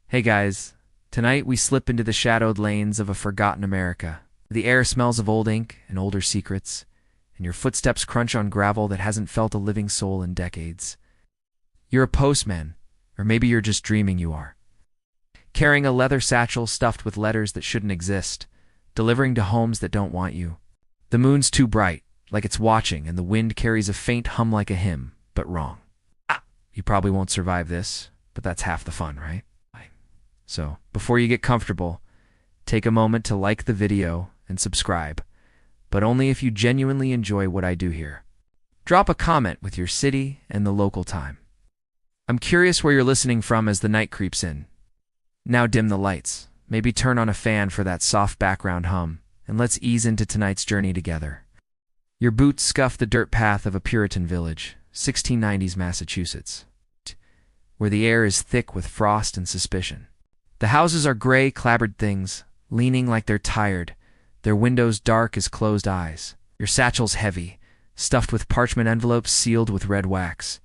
Hey guys, tonight we slip into the shadowed lanes of a forgotten America. The air smells of old ink and older secrets, and your footsteps crunch on gravel that hasn't felt a living soul in decades. You're a postman, or maybe you're just dreaming you are. Carrying a leather satchel stuffed with letters that shouldn't exist, delivering to homes that don't want you. The moon's too bright, like it's watching, and the wind carries a faint hum like a hymn, but wrong. You probably won't survive this, but that's half the fun, right? So, before you get comfortable, take a moment to like the video and subscribe, but only if you genuinely enjoy what I do here. Drop a comment with your city and the local time. I'm curious where you're listening from as the night creeps in. Now dim the lights, maybe turn on a fan for that soft background hum, and let's ease into tonight's journey together. Your boots scuff the dirt path of a Puritan village, 1690s Massachusetts, where the air is thick with frost and suspicion. The houses are gray, clapboard things, leaning like they're tired, their windows dark as closed eyes. Your satchel's heavy, stuffed with parchment envelopes sealed with red wax,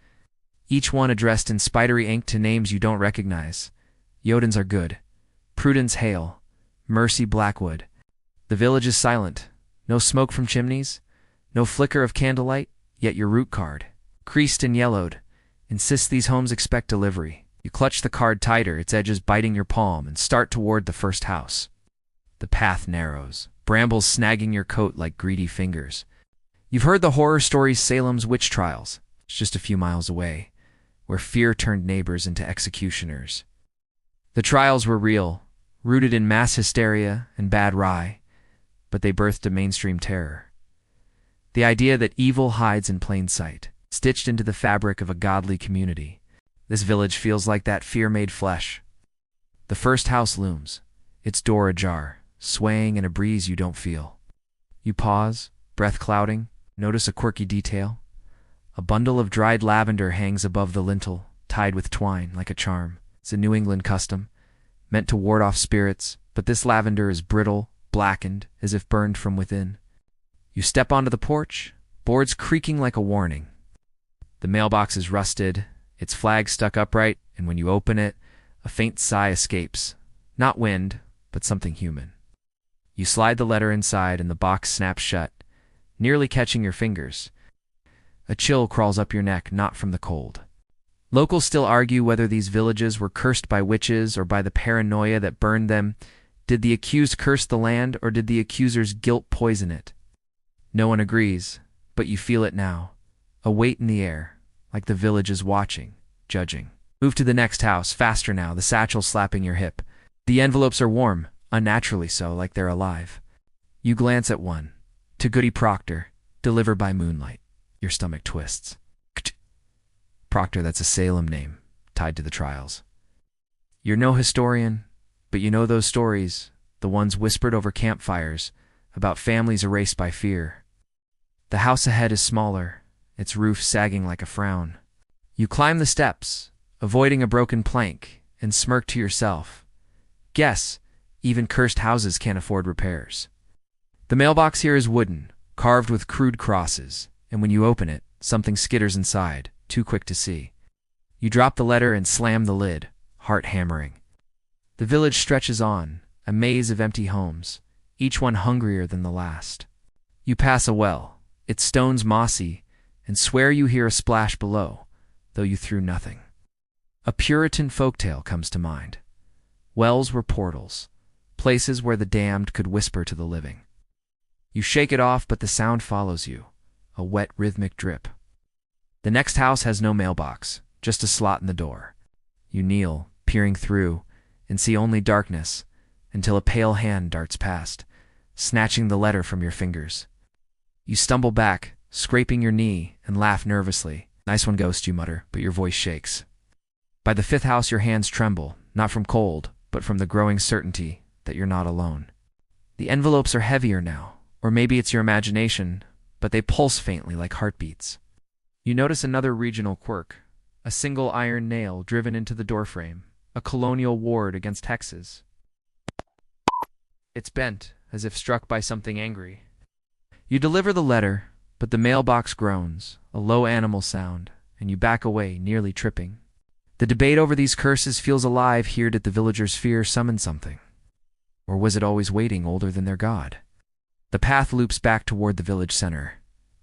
each one addressed in spidery ink to names you don't recognize. Yodens are good, Prudence Hale, Mercy Blackwood. The village is silent, no smoke from chimneys, no flicker of candlelight, yet your route card, creased and yellowed, insists these homes expect delivery. You clutch the card tighter, its edges biting your palm, and start toward the first house. The path narrows, brambles snagging your coat like greedy fingers. You've heard the horror stories Salem's witch trials. It's just a few miles away, where fear turned neighbors into executioners. The trials were real, rooted in mass hysteria and bad rye, but they birthed a mainstream terror. The idea that evil hides in plain sight, stitched into the fabric of a godly community. This village feels like that fear made flesh. The first house looms, its door ajar, swaying in a breeze you don't feel. You pause, breath clouding, notice a quirky detail. A bundle of dried lavender hangs above the lintel, tied with twine like a charm. It's a New England custom, meant to ward off spirits, but this lavender is brittle, blackened, as if burned from within. You step onto the porch, boards creaking like a warning. The mailbox is rusted, its flag stuck upright, and when you open it, a faint sigh escapes. Not wind, but something human. You slide the letter inside and the box snaps shut, nearly catching your fingers. A chill crawls up your neck, not from the cold. Locals still argue whether these villages were cursed by witches or by the paranoia that burned them. Did the accused curse the land, or did the accuser's guilt poison it? No one agrees, but you feel it now. A weight in the air, like the village is watching, judging. Move to the next house, faster now, the satchel slapping your hip. The envelopes are warm, unnaturally so, like they're alive. You glance at one. To Goody Proctor, delivered by moonlight. Your stomach twists. Proctor, that's a Salem name, tied to the trials. You're no historian, but you know those stories, the ones whispered over campfires, about families erased by fear. The house ahead is smaller, its roof sagging like a frown. You climb the steps, avoiding a broken plank, and smirk to yourself. Guess, even cursed houses can't afford repairs. The mailbox here is wooden, carved with crude crosses, and when you open it, something skitters inside, too quick to see. You drop the letter and slam the lid, heart hammering. The village stretches on, a maze of empty homes, each one hungrier than the last. You pass a well, its stones mossy, and swear you hear a splash below, though you threw nothing. A Puritan folktale comes to mind. Wells were portals, places where the damned could whisper to the living. You shake it off, but the sound follows you, a wet rhythmic drip. The next house has no mailbox, just a slot in the door. You kneel, peering through, and see only darkness, until a pale hand darts past, snatching the letter from your fingers. You stumble back, scraping your knee, and laugh nervously. Nice one, ghost, you mutter, but your voice shakes. By the fifth house your hands tremble, not from cold, but from the growing certainty that you're not alone. The envelopes are heavier now, or maybe it's your imagination, but they pulse faintly like heartbeats. You notice another regional quirk, a single iron nail driven into the doorframe, a colonial ward against hexes. It's bent, as if struck by something angry. You deliver the letter, but the mailbox groans, a low animal sound, and you back away, nearly tripping. The debate over these curses feels alive here. Did the villagers' fear summon something? Or was it always waiting, older than their god? The path loops back toward the village center,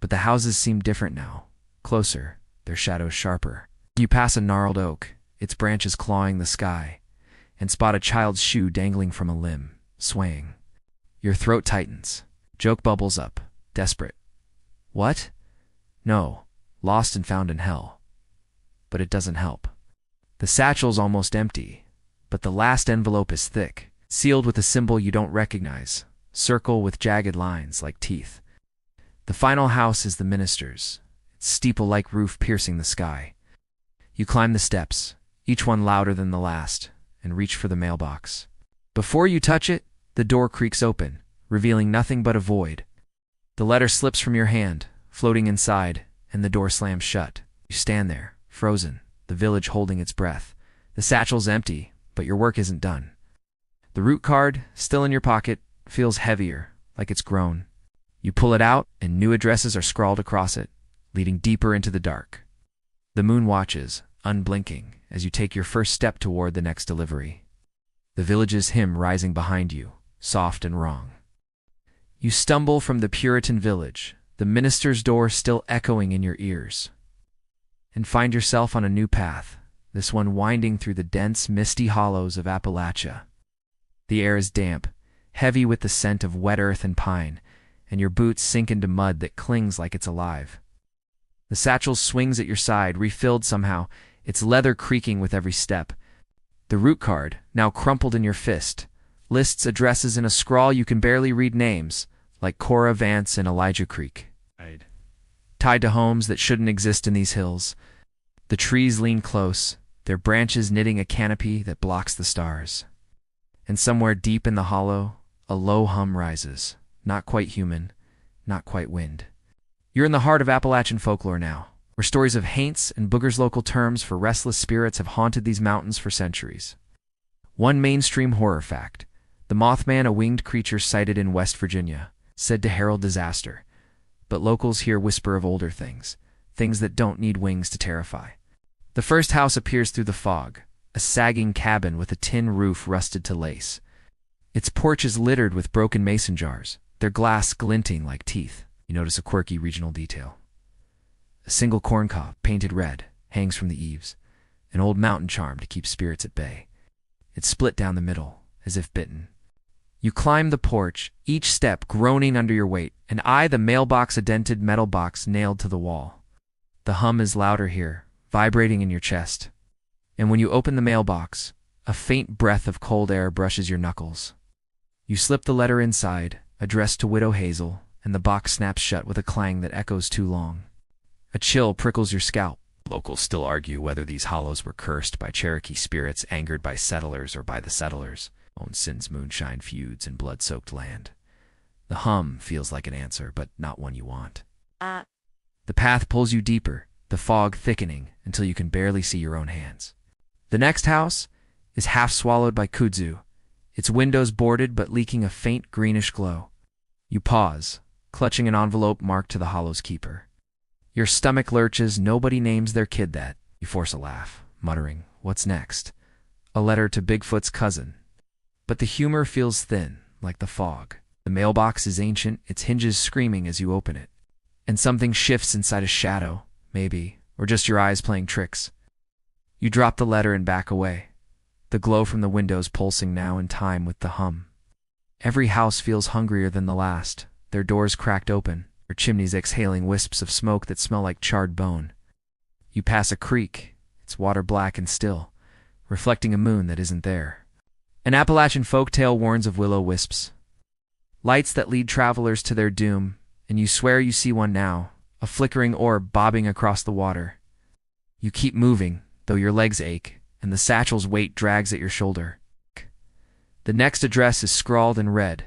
but the houses seem different now. Closer, their shadows sharper. You pass a gnarled oak, its branches clawing the sky, and spot a child's shoe dangling from a limb, swaying. Your throat tightens. Joke bubbles up, desperate. What? No, lost and found in hell. But it doesn't help. The satchel's almost empty, but the last envelope is thick, sealed with a symbol you don't recognize, circle with jagged lines like teeth. The final house is the minister's, its steeple-like roof piercing the sky. You climb the steps, each one louder than the last, and reach for the mailbox. Before you touch it, the door creaks open, revealing nothing but a void. The letter slips from your hand, floating inside, and the door slams shut. You stand there, frozen, the village holding its breath. The satchel's empty, but your work isn't done. The route card, still in your pocket, feels heavier, like it's grown. You pull it out, and new addresses are scrawled across it, leading deeper into the dark. The moon watches, unblinking, as you take your first step toward the next delivery. The village's hymn rising behind you, soft and wrong. You stumble from the Puritan village, the minister's door still echoing in your ears, and find yourself on a new path, this one winding through the dense, misty hollows of Appalachia. The air is damp, heavy with the scent of wet earth and pine, and your boots sink into mud that clings like it's alive. The satchel swings at your side, refilled somehow, its leather creaking with every step. The route card, now crumpled in your fist, lists addresses in a scrawl you can barely read, names, like Cora Vance and Elijah Creek. Tied to homes that shouldn't exist in these hills. The trees lean close, their branches knitting a canopy that blocks the stars. And somewhere deep in the hollow, a low hum rises, not quite human, not quite wind. You're in the heart of Appalachian folklore now, where stories of haints and boogers, local terms for restless spirits, have haunted these mountains for centuries. One mainstream horror fact: the Mothman, a winged creature sighted in West Virginia, said to herald disaster. But locals hear whisper of older things, things that don't need wings to terrify. The first house appears through the fog, a sagging cabin with a tin roof rusted to lace. Its porch is littered with broken mason jars, their glass glinting like teeth. You notice a quirky regional detail. A single corncob, painted red, hangs from the eaves, an old mountain charm to keep spirits at bay. It's split down the middle, as if bitten. You climb the porch, each step groaning under your weight, and eye the mailbox, a dented metal box nailed to the wall. The hum is louder here, vibrating in your chest. And when you open the mailbox, a faint breath of cold air brushes your knuckles. You slip the letter inside, addressed to Widow Hazel, and the box snaps shut with a clang that echoes too long. A chill prickles your scalp. Locals still argue whether these hollows were cursed by Cherokee spirits angered by settlers or by the settlers, own sins, moonshine feuds, and blood-soaked land. The hum feels like an answer, but not one you want. The path pulls you deeper, the fog thickening until you can barely see your own hands. The next house is half swallowed by kudzu, its windows boarded but leaking a faint greenish glow. You pause, clutching an envelope marked to the hollow's keeper. Your stomach lurches. Nobody names their kid that. You force a laugh, muttering, "What's next?" A letter to Bigfoot's cousin. But the humor feels thin, like the fog. The mailbox is ancient, its hinges screaming as you open it. And something shifts inside, a shadow, maybe, or just your eyes playing tricks. You drop the letter and back away, the glow from the windows pulsing now in time with the hum. Every house feels hungrier than the last, their doors cracked open, their chimneys exhaling wisps of smoke that smell like charred bone. You pass a creek, its water black and still, reflecting a moon that isn't there. An Appalachian folktale warns of will-o-wisps, lights that lead travelers to their doom, and you swear you see one now, a flickering orb bobbing across the water. You keep moving, though your legs ache, and the satchel's weight drags at your shoulder. The next address is scrawled in red,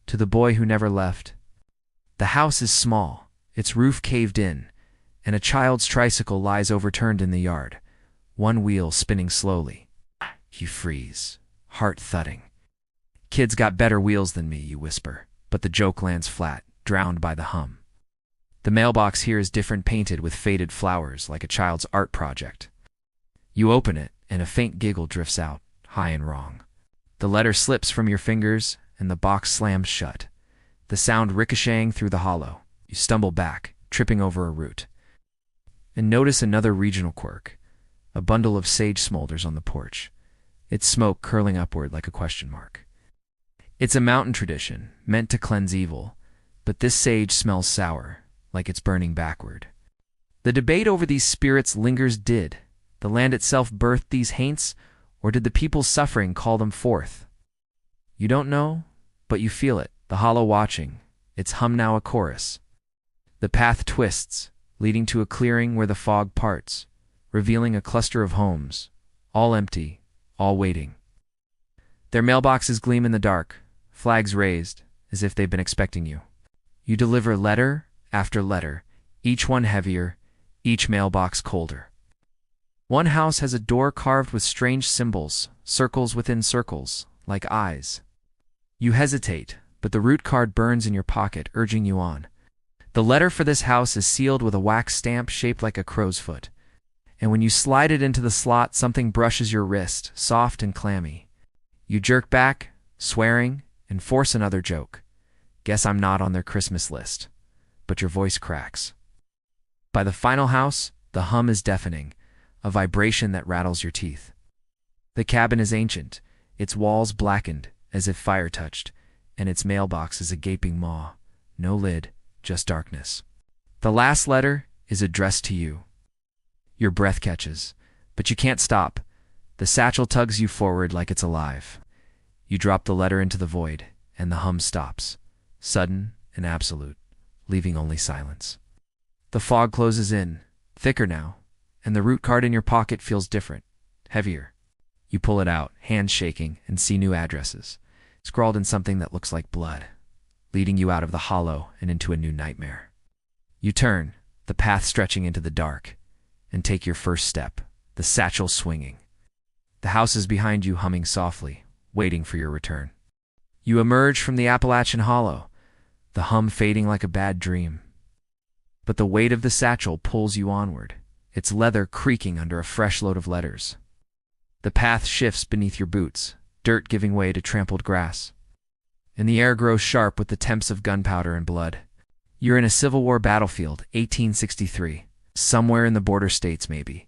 to the boy who never left. The house is small, its roof caved in, and a child's tricycle lies overturned in the yard, one wheel spinning slowly. You freeze, heart thudding. "Kid's got better wheels than me," you whisper, but the joke lands flat, drowned by the hum. The mailbox here is different, painted with faded flowers like a child's art project. You open it, and a faint giggle drifts out, high and wrong. The letter slips from your fingers, and the box slams shut, the sound ricocheting through the hollow. You stumble back, tripping over a root. And notice another regional quirk. A bundle of sage smolders on the porch, its smoke curling upward like a question mark. It's a mountain tradition, meant to cleanse evil, but this sage smells sour, like it's burning backward. The debate over these spirits lingers. Did the land itself birth these haints, or did the people's suffering call them forth? You don't know, but you feel it, the hollow watching, its hum now a chorus. The path twists, leading to a clearing where the fog parts, revealing a cluster of homes, all empty, all waiting. Their mailboxes gleam in the dark, flags raised, as if they've been expecting you. You deliver letter after letter, each one heavier, each mailbox colder. One house has a door carved with strange symbols, circles within circles, like eyes. You hesitate, but the root card burns in your pocket, urging you on. The letter for this house is sealed with a wax stamp shaped like a crow's foot. And when you slide it into the slot, something brushes your wrist, soft and clammy. You jerk back, swearing, and force another joke. Guess I'm not on their Christmas list. But your voice cracks. By the final house, the hum is deafening, a vibration that rattles your teeth. The cabin is ancient, its walls blackened, as if fire touched, and its mailbox is a gaping maw. No lid, just darkness. The last letter is addressed to you. Your breath catches, but you can't stop. The satchel tugs you forward like it's alive. You drop the letter into the void, and the hum stops, sudden and absolute, leaving only silence. The fog closes in, thicker now, and the root card in your pocket feels different, heavier. You pull it out, hands shaking, and see new addresses, scrawled in something that looks like blood, leading you out of the hollow and into a new nightmare. You turn, the path stretching into the dark, and take your first step, the satchel swinging. The house is behind you, humming softly, waiting for your return. You emerge from the Appalachian hollow, the hum fading like a bad dream. But the weight of the satchel pulls you onward, its leather creaking under a fresh load of letters. The path shifts beneath your boots, dirt giving way to trampled grass. And the air grows sharp with the temps of gunpowder and blood. You're in a Civil War battlefield, 1863, somewhere in the border states maybe.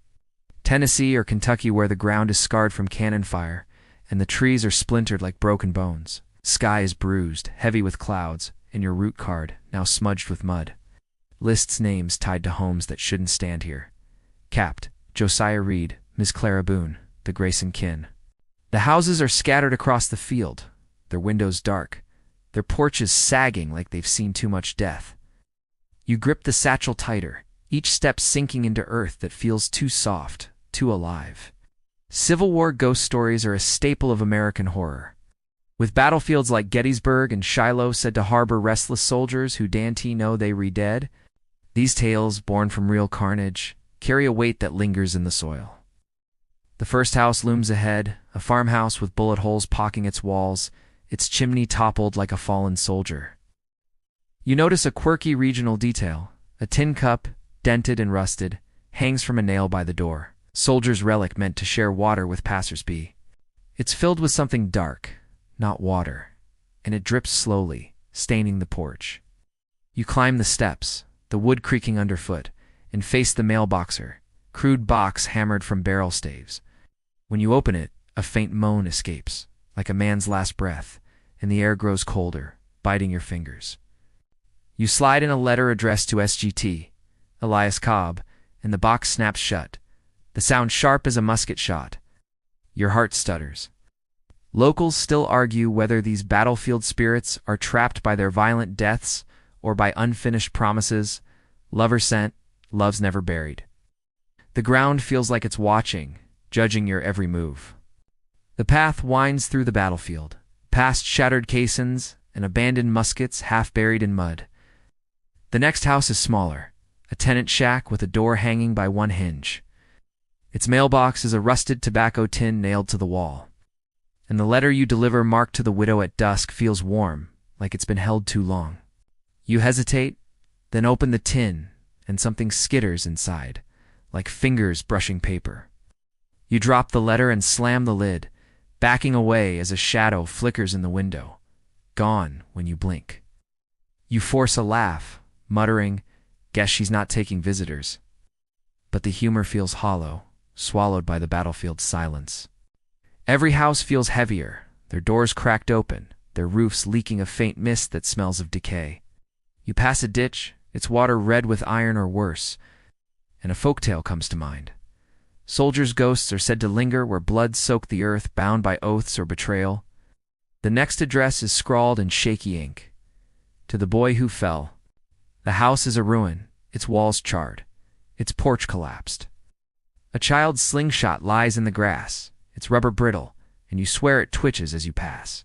Tennessee or Kentucky, where the ground is scarred from cannon fire, and the trees are splintered like broken bones. Sky is bruised, heavy with clouds, and your root card, now smudged with mud. Lists names tied to homes that shouldn't stand here. Capped, Josiah Reed, Miss Clara Boone, the Grayson kin. The houses are scattered across the field, their windows dark, their porches sagging like they've seen too much death. You grip the satchel tighter, each step sinking into earth that feels too soft, too alive. Civil War ghost stories are a staple of American horror. With battlefields like Gettysburg and Shiloh said to harbor restless soldiers who dante know they re-dead, these tales, born from real carnage, carry a weight that lingers in the soil. The first house looms ahead, a farmhouse with bullet holes pocking its walls, its chimney toppled like a fallen soldier. You notice a quirky regional detail. A tin cup, dented and rusted, hangs from a nail by the door, soldier's relic meant to share water with passers-by. It's filled with something dark, not water, and it drips slowly, staining the porch. You climb the steps, the wood creaking underfoot, and face the mailboxer, crude box hammered from barrel staves. When you open it, a faint moan escapes, like a man's last breath, and the air grows colder, biting your fingers. You slide in a letter addressed to SGT, Elias Cobb, and the box snaps shut, the sound sharp as a musket shot. Your heart stutters. Locals still argue whether these battlefield spirits are trapped by their violent deaths or by unfinished promises, lover sent, love's never buried. The ground feels like it's watching, judging your every move. The path winds through the battlefield, past shattered caissons and abandoned muskets half buried in mud. The next house is smaller, a tenant shack with a door hanging by one hinge. Its mailbox is a rusted tobacco tin nailed to the wall. And the letter you deliver marked to the widow at dusk feels warm, like it's been held too long. You hesitate, then open the tin, and something skitters inside, like fingers brushing paper. You drop the letter and slam the lid, backing away as a shadow flickers in the window, gone when you blink. You force a laugh, muttering, "Guess she's not taking visitors." But the humor feels hollow, swallowed by the battlefield's silence. Every house feels heavier, their doors cracked open, their roofs leaking a faint mist that smells of decay. You pass a ditch, its water red with iron or worse, and a folktale comes to mind. Soldiers' ghosts are said to linger where blood soaked the earth, bound by oaths or betrayal. The next address is scrawled in shaky ink. To the boy who fell. The house is a ruin, its walls charred, its porch collapsed. A child's slingshot lies in the grass, its rubber brittle, and you swear it twitches as you pass.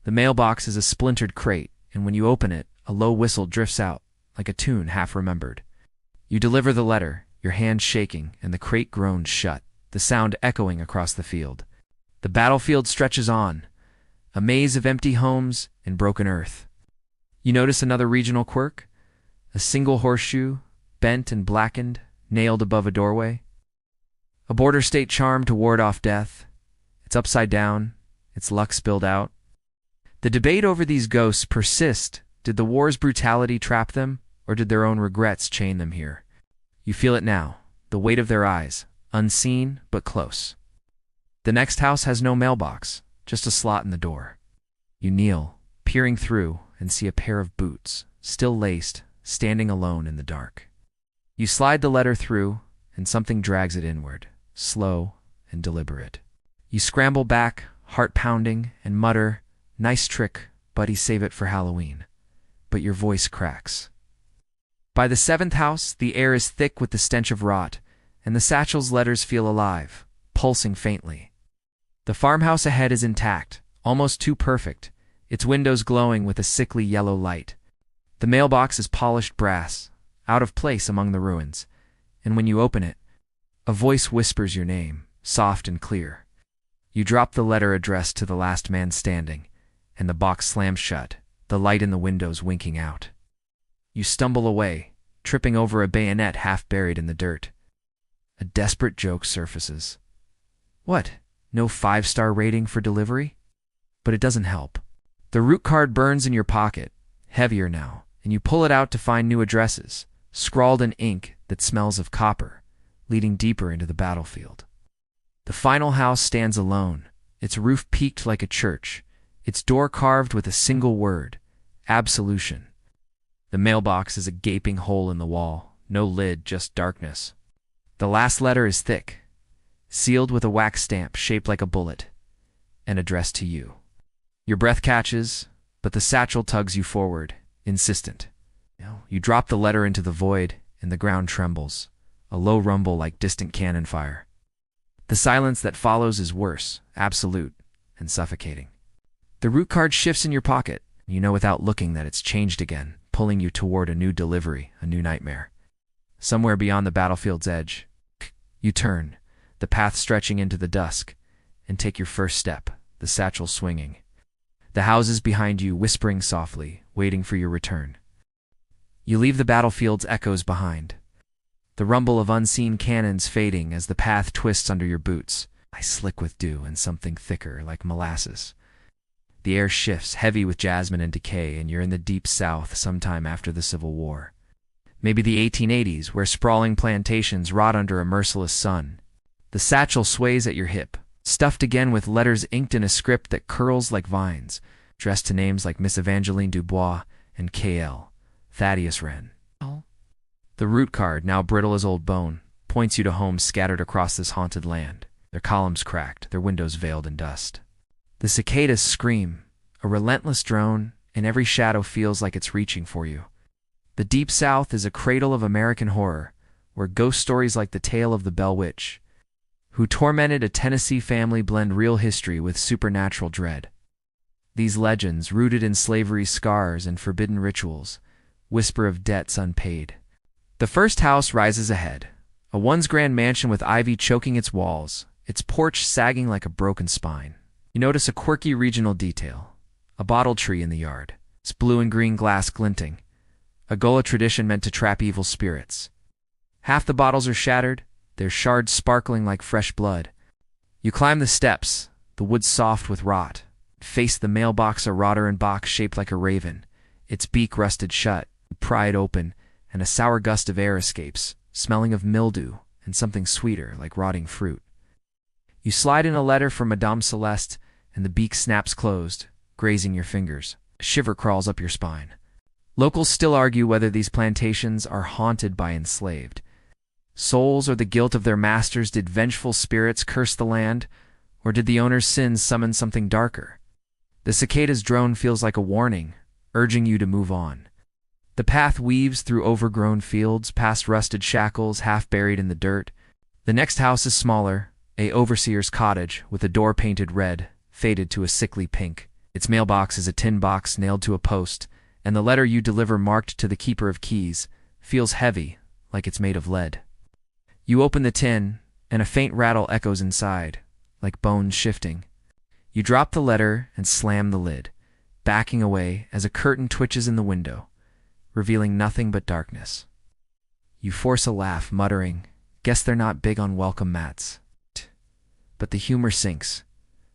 The mailbox is a splintered crate, and when you open it, a low whistle drifts out, like a tune half remembered. You deliver the letter, your hand shaking, and the crate groans shut, the sound echoing across the field. The battlefield stretches on, a maze of empty homes and broken earth. You notice another regional quirk? A single horseshoe, bent and blackened, nailed above a doorway. A border state charm to ward off death. It's upside down, its luck spilled out. The debate over these ghosts persists. Did the war's brutality trap them, or did their own regrets chain them here? You feel it now, the weight of their eyes, unseen but close. The next house has no mailbox, just a slot in the door. You kneel, peering through, and see a pair of boots, still laced, standing alone in the dark. You slide the letter through, and something drags it inward, slow and deliberate. You scramble back, heart pounding, and mutter, "Nice trick, buddy, save it for Halloween." But your voice cracks. By the seventh house, the air is thick with the stench of rot, and the satchel's letters feel alive, pulsing faintly. The farmhouse ahead is intact, almost too perfect, its windows glowing with a sickly yellow light. The mailbox is polished brass, out of place among the ruins, and when you open it, a voice whispers your name, soft and clear. You drop the letter addressed to the last man standing, and the box slams shut, the light in the windows winking out. You stumble away, tripping over a bayonet half buried in the dirt. A desperate joke surfaces. What? No 5-star rating for delivery? But it doesn't help. The route card burns in your pocket, heavier now, and you pull it out to find new addresses, scrawled in ink that smells of copper, leading deeper into the battlefield. The final house stands alone, its roof peaked like a church, its door carved with a single word, absolution. The mailbox is a gaping hole in the wall, no lid, just darkness. The last letter is thick, sealed with a wax stamp shaped like a bullet, and addressed to you. Your breath catches, but the satchel tugs you forward, insistent. You drop the letter into the void, and the ground trembles, a low rumble like distant cannon fire. The silence that follows is worse, absolute, and suffocating. The route card shifts in your pocket. You know without looking that it's changed again, pulling you toward a new delivery, a new nightmare. Somewhere beyond the battlefield's edge, you turn, the path stretching into the dusk, and take your first step, the satchel swinging. The houses behind you whispering softly, waiting for your return. You leave the battlefield's echoes behind, the rumble of unseen cannons fading as the path twists under your boots, slick with dew and something thicker like molasses. The air shifts, heavy with jasmine and decay, and you're in the deep south sometime after the Civil War. Maybe the 1880s, where sprawling plantations rot under a merciless sun. The satchel sways at your hip, stuffed again with letters inked in a script that curls like vines, dressed to names like Miss Evangeline Dubois and K.L. Thaddeus Wren. The route card, now brittle as old bone, points you to homes scattered across this haunted land, their columns cracked, their windows veiled in dust. The cicadas scream, a relentless drone, and every shadow feels like it's reaching for you. The Deep South is a cradle of American horror, where ghost stories like the tale of the Bell Witch, who tormented a Tennessee family, blend real history with supernatural dread. These legends, rooted in slavery's scars and forbidden rituals, whisper of debts unpaid. The first house rises ahead, a once-grand mansion with ivy choking its walls, its porch sagging like a broken spine. You notice a quirky regional detail, a bottle tree in the yard, its blue and green glass glinting, a Gola tradition meant to trap evil spirits. Half the bottles are shattered, their shards sparkling like fresh blood, You climb the steps, the wood soft with rot. Face the mailbox, a rotter box shaped like a raven, its beak rusted shut. Pry it open, and a sour gust of air escapes, smelling of mildew and something sweeter, like rotting fruit. You slide in a letter from Madame Celeste, and the beak snaps closed, grazing your fingers. A shiver crawls up your spine. Locals still argue whether these plantations are haunted by enslaved souls or the guilt of their masters. Did vengeful spirits curse the land, or did the owner's sins summon something darker? The cicada's drone feels like a warning, urging you to move on. The path weaves through overgrown fields, past rusted shackles half buried in the dirt. The next house is smaller, a overseer's cottage with a door painted red, faded to a sickly pink. Its mailbox is a tin box nailed to a post, and the letter you deliver, marked to the keeper of keys, feels heavy, like it's made of lead. You open the tin, and a faint rattle echoes inside, like bones shifting. You drop the letter and slam the lid, backing away as a curtain twitches in the window, revealing nothing but darkness. You force a laugh, muttering, "Guess they're not big on welcome mats." But the humor sinks,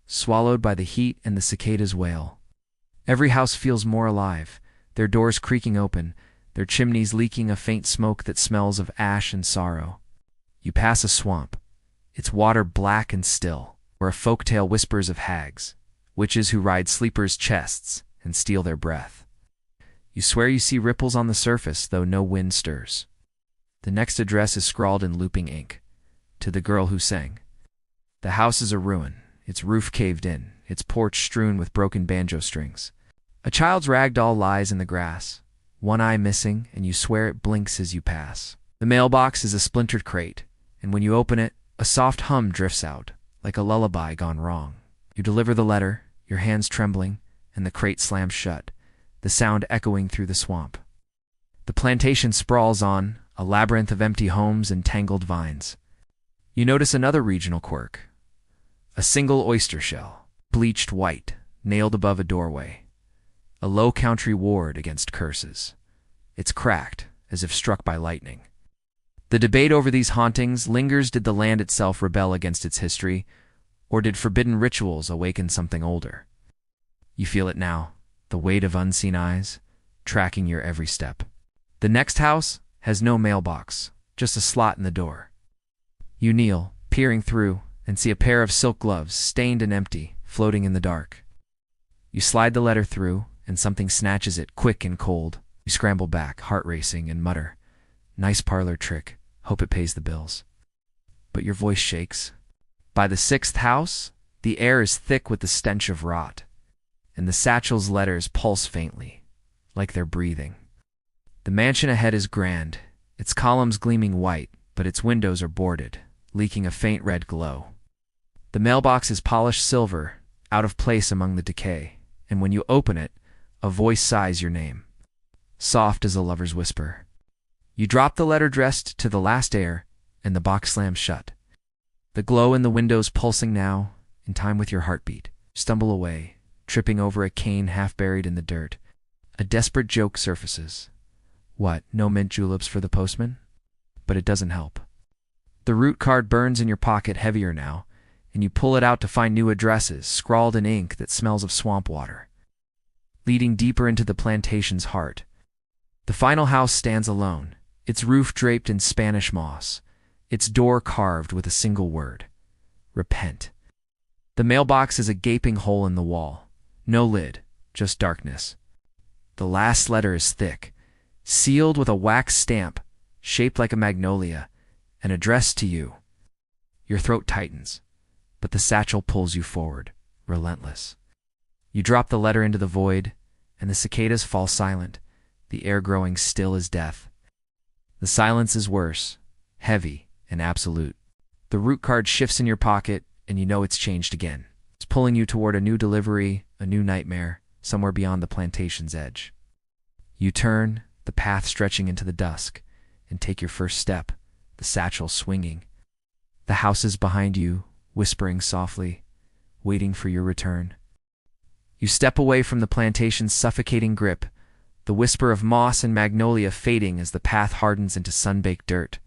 swallowed by the heat and the cicada's wail. Every house feels more alive, their doors creaking open, their chimneys leaking a faint smoke that smells of ash and sorrow. You pass a swamp, its water black and still, where a folktale whispers of hags, witches who ride sleepers' chests and steal their breath. You swear you see ripples on the surface, though no wind stirs. The next address is scrawled in looping ink, to the girl who sang. The house is a ruin, its roof caved in, its porch strewn with broken banjo strings. A child's rag doll lies in the grass, one eye missing, and you swear it blinks as you pass. The mailbox is a splintered crate, and when you open it, a soft hum drifts out, like a lullaby gone wrong. You deliver the letter, your hands trembling, and the crate slams shut, the sound echoing through the swamp. The plantation sprawls on, a labyrinth of empty homes and tangled vines. You notice another regional quirk. A single oyster shell, bleached white, nailed above a doorway. A low country ward against curses. It's cracked, as if struck by lightning. The debate over these hauntings lingers. Did the land itself rebel against its history, or did forbidden rituals awaken something older? You feel it now, the weight of unseen eyes, tracking your every step. The next house has no mailbox, just a slot in the door. You kneel, peering through, and see a pair of silk gloves, stained and empty, floating in the dark. You slide the letter through, and something snatches it, quick and cold. You scramble back, heart racing, and mutter, "Nice parlor trick. Hope it pays the bills." But your voice shakes. By the sixth house, the air is thick with the stench of rot, and the satchel's letters pulse faintly, like they're breathing. The mansion ahead is grand, its columns gleaming white, but its windows are boarded, leaking a faint red glow. The mailbox is polished silver, out of place among the decay, and when you open it, a voice sighs your name, soft as a lover's whisper. You drop the letter dressed to the last air, and the box slams shut. The glow in the windows pulsing now, in time with your heartbeat. Stumble away, tripping over a cane half buried in the dirt. A desperate joke surfaces. What, no mint juleps for the postman? But it doesn't help. The route card burns in your pocket heavier now, and you pull it out to find new addresses, scrawled in ink that smells of swamp water, leading deeper into the plantation's heart. The final house stands alone, its roof draped in Spanish moss, its door carved with a single word: repent. The mailbox is a gaping hole in the wall, no lid, just darkness. The last letter is thick, sealed with a wax stamp, shaped like a magnolia, and addressed to you. Your throat tightens, but the satchel pulls you forward, relentless. You drop the letter into the void, and the cicadas fall silent, the air growing still as death. The silence is worse, heavy, and absolute. The route card shifts in your pocket, and you know it's changed again. It's pulling you toward a new delivery, a new nightmare, somewhere beyond the plantation's edge. You turn, the path stretching into the dusk, and take your first step, the satchel swinging. The house is behind you, whispering softly, waiting for your return. You step away from the plantation's suffocating grip, the whisper of moss and magnolia fading as the path hardens into sun-baked dirt.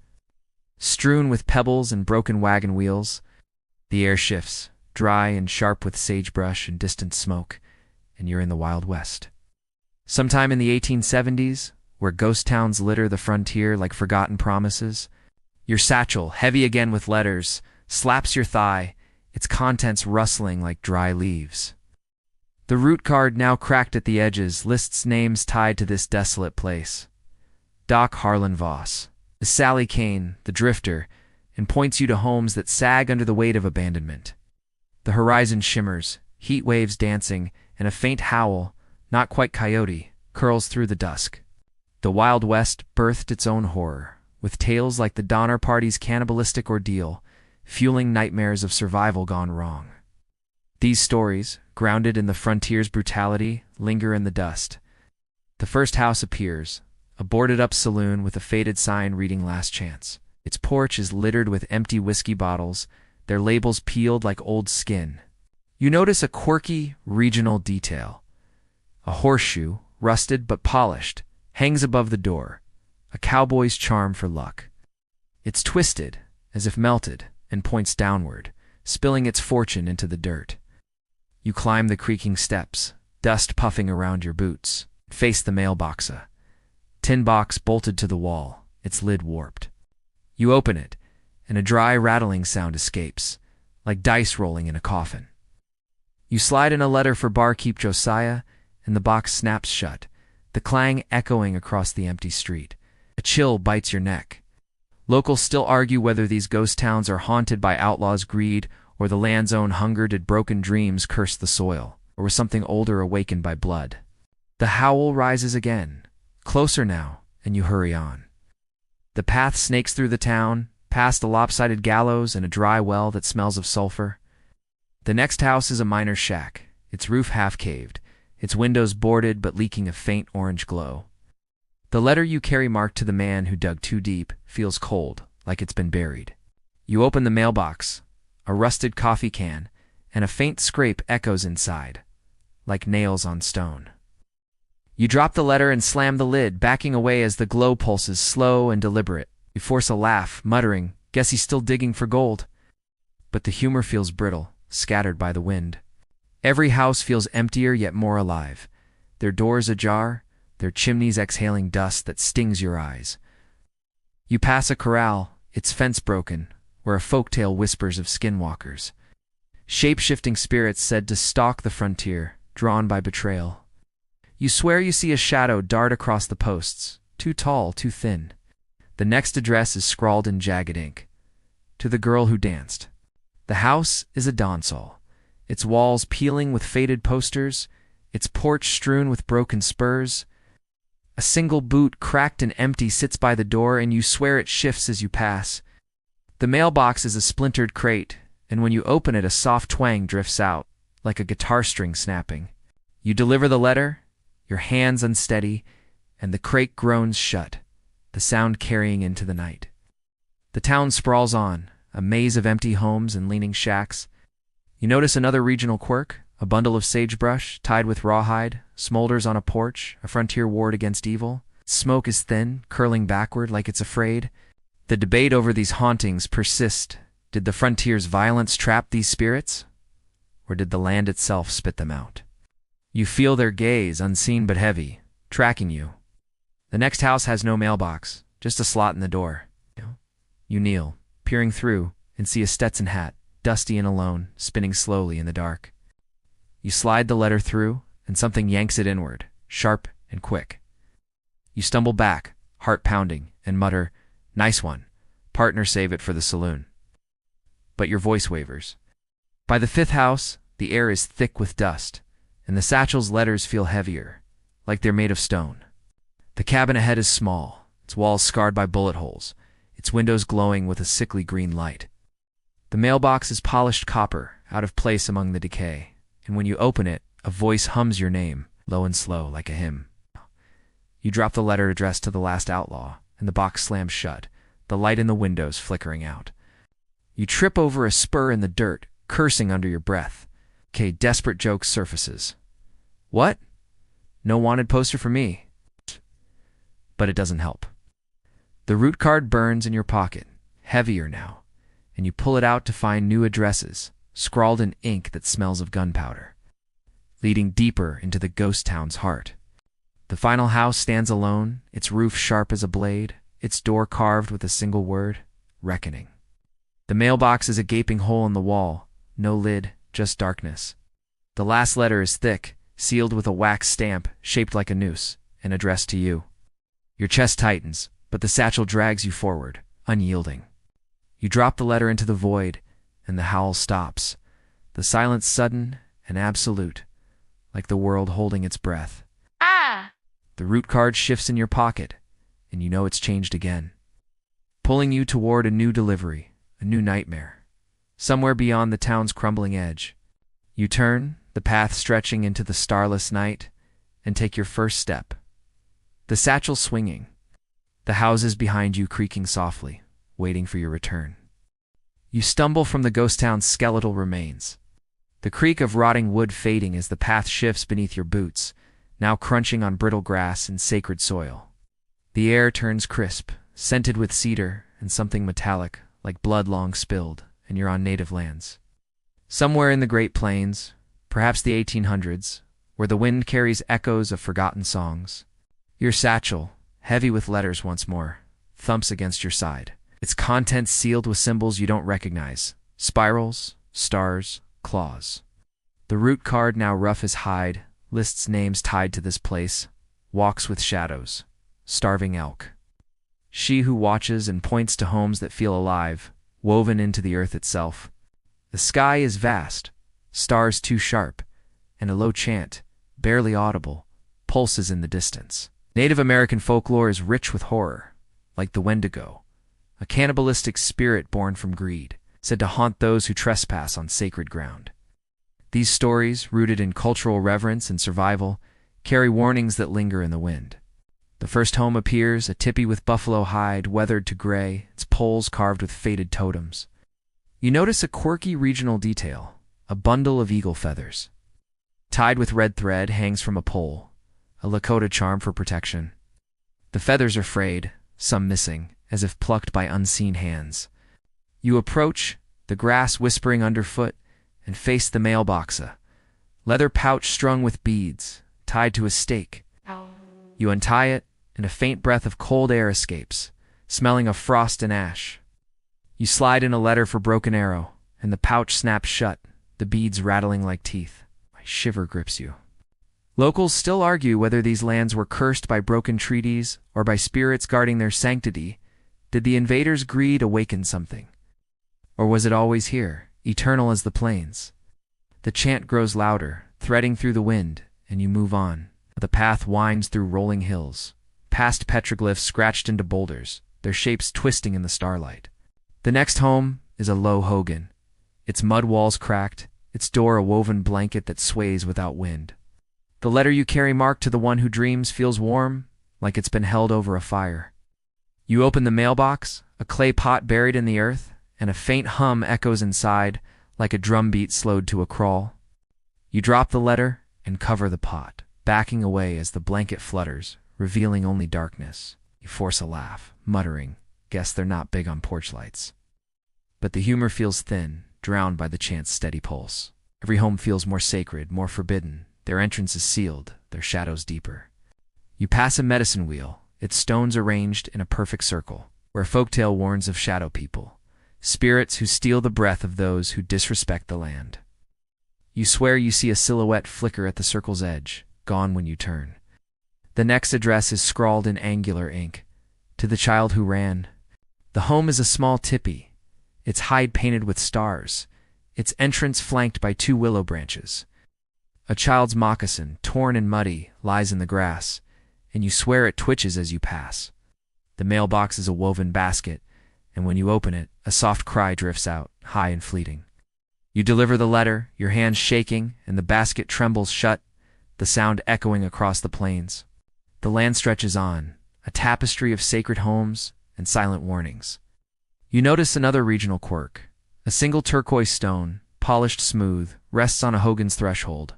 Strewn with pebbles and broken wagon wheels, The air shifts, dry and sharp with sagebrush and distant smoke, and you're in the Wild West. Sometime in the 1870s, where ghost towns litter the frontier like forgotten promises, your satchel, heavy again with letters, slaps your thigh, its contents rustling like dry leaves. The route card, now cracked at the edges, lists names tied to this desolate place. Doc Harlan Voss, Sally Kane, the drifter, and points you to homes that sag under the weight of abandonment. The horizon shimmers, heat waves dancing, and a faint howl, not quite coyote, curls through the dusk. The Wild West birthed its own horror, with tales like the Donner Party's cannibalistic ordeal, fueling nightmares of survival gone wrong. These stories, grounded in the frontier's brutality, linger in the dust. The first house appears, a boarded-up saloon with a faded sign reading Last Chance. Its porch is littered with empty whiskey bottles, their labels peeled like old skin. You notice a quirky, regional detail. A horseshoe, rusted but polished, hangs above the door, a cowboy's charm for luck. It's twisted, as if melted, and points downward, spilling its fortune into the dirt. You climb the creaking steps, dust puffing around your boots, face the mailbox. Tin box bolted to the wall, its lid warped. You open it, and a dry rattling sound escapes, like dice rolling in a coffin. You slide in a letter for barkeep Josiah, and the box snaps shut, the clang echoing across the empty street. A chill bites your neck. Locals still argue whether these ghost towns are haunted by outlaws' greed or the land's own hunger. Did broken dreams curse the soil, or was something older awakened by blood? The howl rises again, closer now, and you hurry on. The path snakes through the town, past a lopsided gallows and a dry well that smells of sulfur. The next house is a miner's shack, its roof half-caved, its windows boarded but leaking a faint orange glow. The letter you carry marked to the man who dug too deep feels cold, like it's been buried. You open the mailbox, a rusted coffee can, and a faint scrape echoes inside, like nails on stone. You drop the letter and slam the lid, backing away as the glow pulses slow and deliberate. You force a laugh, muttering, "Guess he's still digging for gold." But the humor feels brittle, scattered by the wind. Every house feels emptier yet more alive, their doors ajar, their chimneys exhaling dust that stings your eyes. You pass a corral, its fence broken, where a folktale whispers of skinwalkers. Shape-shifting spirits said to stalk the frontier, drawn by betrayal. You swear you see a shadow dart across the posts, too tall, too thin. The next address is scrawled in jagged ink. To the girl who danced. The house is a dancehall, its walls peeling with faded posters, its porch strewn with broken spurs. A single boot, cracked and empty, sits by the door, and you swear it shifts as you pass. The mailbox is a splintered crate, and when you open it, a soft twang drifts out, like a guitar string snapping. You deliver the letter, your hands unsteady, and the crate groans shut, the sound carrying into the night. The town sprawls on, a maze of empty homes and leaning shacks. You notice another regional quirk, a bundle of sagebrush, tied with rawhide, smolders on a porch, a frontier ward against evil. Smoke is thin, curling backward like it's afraid. The debate over these hauntings persists. Did the frontier's violence trap these spirits? Or did the land itself spit them out? You feel their gaze, unseen but heavy, tracking you. The next house has no mailbox, just a slot in the door. You kneel, peering through, and see a Stetson hat, dusty and alone, spinning slowly in the dark. You slide the letter through, and something yanks it inward, sharp and quick. You stumble back, heart pounding, and mutter, "Nice one. Partner, save it for the saloon." But your voice wavers. By the fifth house, the air is thick with dust, and the satchel's letters feel heavier, like they're made of stone. The cabin ahead is small, its walls scarred by bullet holes, its windows glowing with a sickly green light. The mailbox is polished copper, out of place among the decay, and when you open it, a voice hums your name, low and slow, like a hymn. You drop the letter addressed to the last outlaw, and the box slams shut, the light in the windows flickering out. You trip over a spur in the dirt, cursing under your breath. Desperate joke surfaces. "What? No wanted poster for me." But it doesn't help. The route card burns in your pocket, heavier now, and you pull it out to find new addresses, scrawled in ink that smells of gunpowder, leading deeper into the ghost town's heart. The final house stands alone, its roof sharp as a blade, its door carved with a single word, reckoning. The mailbox is a gaping hole in the wall, no lid, just darkness. The last letter is thick, sealed with a wax stamp shaped like a noose, and addressed to you. Your chest tightens, but the satchel drags you forward, unyielding. You drop the letter into the void, and the howl stops, the silence sudden and absolute, like the world holding its breath. Ah! The root card shifts in your pocket, and you know it's changed again, pulling you toward a new delivery, a new nightmare, somewhere beyond the town's crumbling edge. You turn, the path stretching into the starless night, and take your first step. The satchel swinging, the houses behind you creaking softly, waiting for your return. You stumble from the ghost town's skeletal remains, the creak of rotting wood fading as the path shifts beneath your boots, now crunching on brittle grass and sacred soil. The air turns crisp, scented with cedar and something metallic, like blood long spilled, and you're on native lands. Somewhere in the Great Plains, perhaps the 1800s, where the wind carries echoes of forgotten songs. Your satchel, heavy with letters once more, thumps against your side, its contents sealed with symbols you don't recognize, spirals, stars, claws. The root card, now rough as hide, lists names tied to this place, walks with shadows, starving elk. She who watches and points to homes that feel alive, woven into the earth itself. The sky is vast, stars too sharp, and a low chant, barely audible, pulses in the distance. Native American folklore is rich with horror, like the Wendigo, a cannibalistic spirit born from greed, said to haunt those who trespass on sacred ground. These stories, rooted in cultural reverence and survival, carry warnings that linger in the wind. The first home appears, a tipi with buffalo hide, weathered to gray, its poles carved with faded totems. You notice a quirky regional detail, a bundle of eagle feathers. Tied with red thread hangs from a pole, a Lakota charm for protection. The feathers are frayed, some missing, as if plucked by unseen hands. You approach, the grass whispering underfoot, and face the mailbox, a leather pouch strung with beads, tied to a stake. You untie it, and a faint breath of cold air escapes, smelling of frost and ash. You slide in a letter for Broken Arrow, and the pouch snaps shut, the beads rattling like teeth. A shiver grips you. Locals still argue whether these lands were cursed by broken treaties or by spirits guarding their sanctity. Did the invaders' greed awaken something? Or was it always here, eternal as the plains? The chant grows louder, threading through the wind, and you move on. The path winds through rolling hills, past petroglyphs scratched into boulders, their shapes twisting in the starlight. The next home is a low hogan, its mud walls cracked, its door a woven blanket that sways without wind. The letter you carry marked to the one who dreams feels warm, like it's been held over a fire. You open the mailbox, a clay pot buried in the earth, and a faint hum echoes inside, like a drumbeat slowed to a crawl. You drop the letter and cover the pot, backing away as the blanket flutters, revealing only darkness. You force a laugh, muttering, "Guess they're not big on porch lights." But the humor feels thin, drowned by the chant's steady pulse. Every home feels more sacred, more forbidden, their entrance is sealed, their shadows deeper. You pass a medicine wheel, its stones arranged in a perfect circle, where folktale warns of shadow people, spirits who steal the breath of those who disrespect the land. You swear you see a silhouette flicker at the circle's edge, gone when you turn. The next address is scrawled in angular ink, to the child who ran. The home is a small tipi, its hide painted with stars, its entrance flanked by 2 willow branches. A child's moccasin, torn and muddy, lies in the grass, and you swear it twitches as you pass. The mailbox is a woven basket, and when you open it, a soft cry drifts out, high and fleeting. You deliver the letter, your hands shaking, and the basket trembles shut, the sound echoing across the plains. The land stretches on, a tapestry of sacred homes and silent warnings. You notice another regional quirk. A single turquoise stone, polished smooth, rests on a hogan's threshold,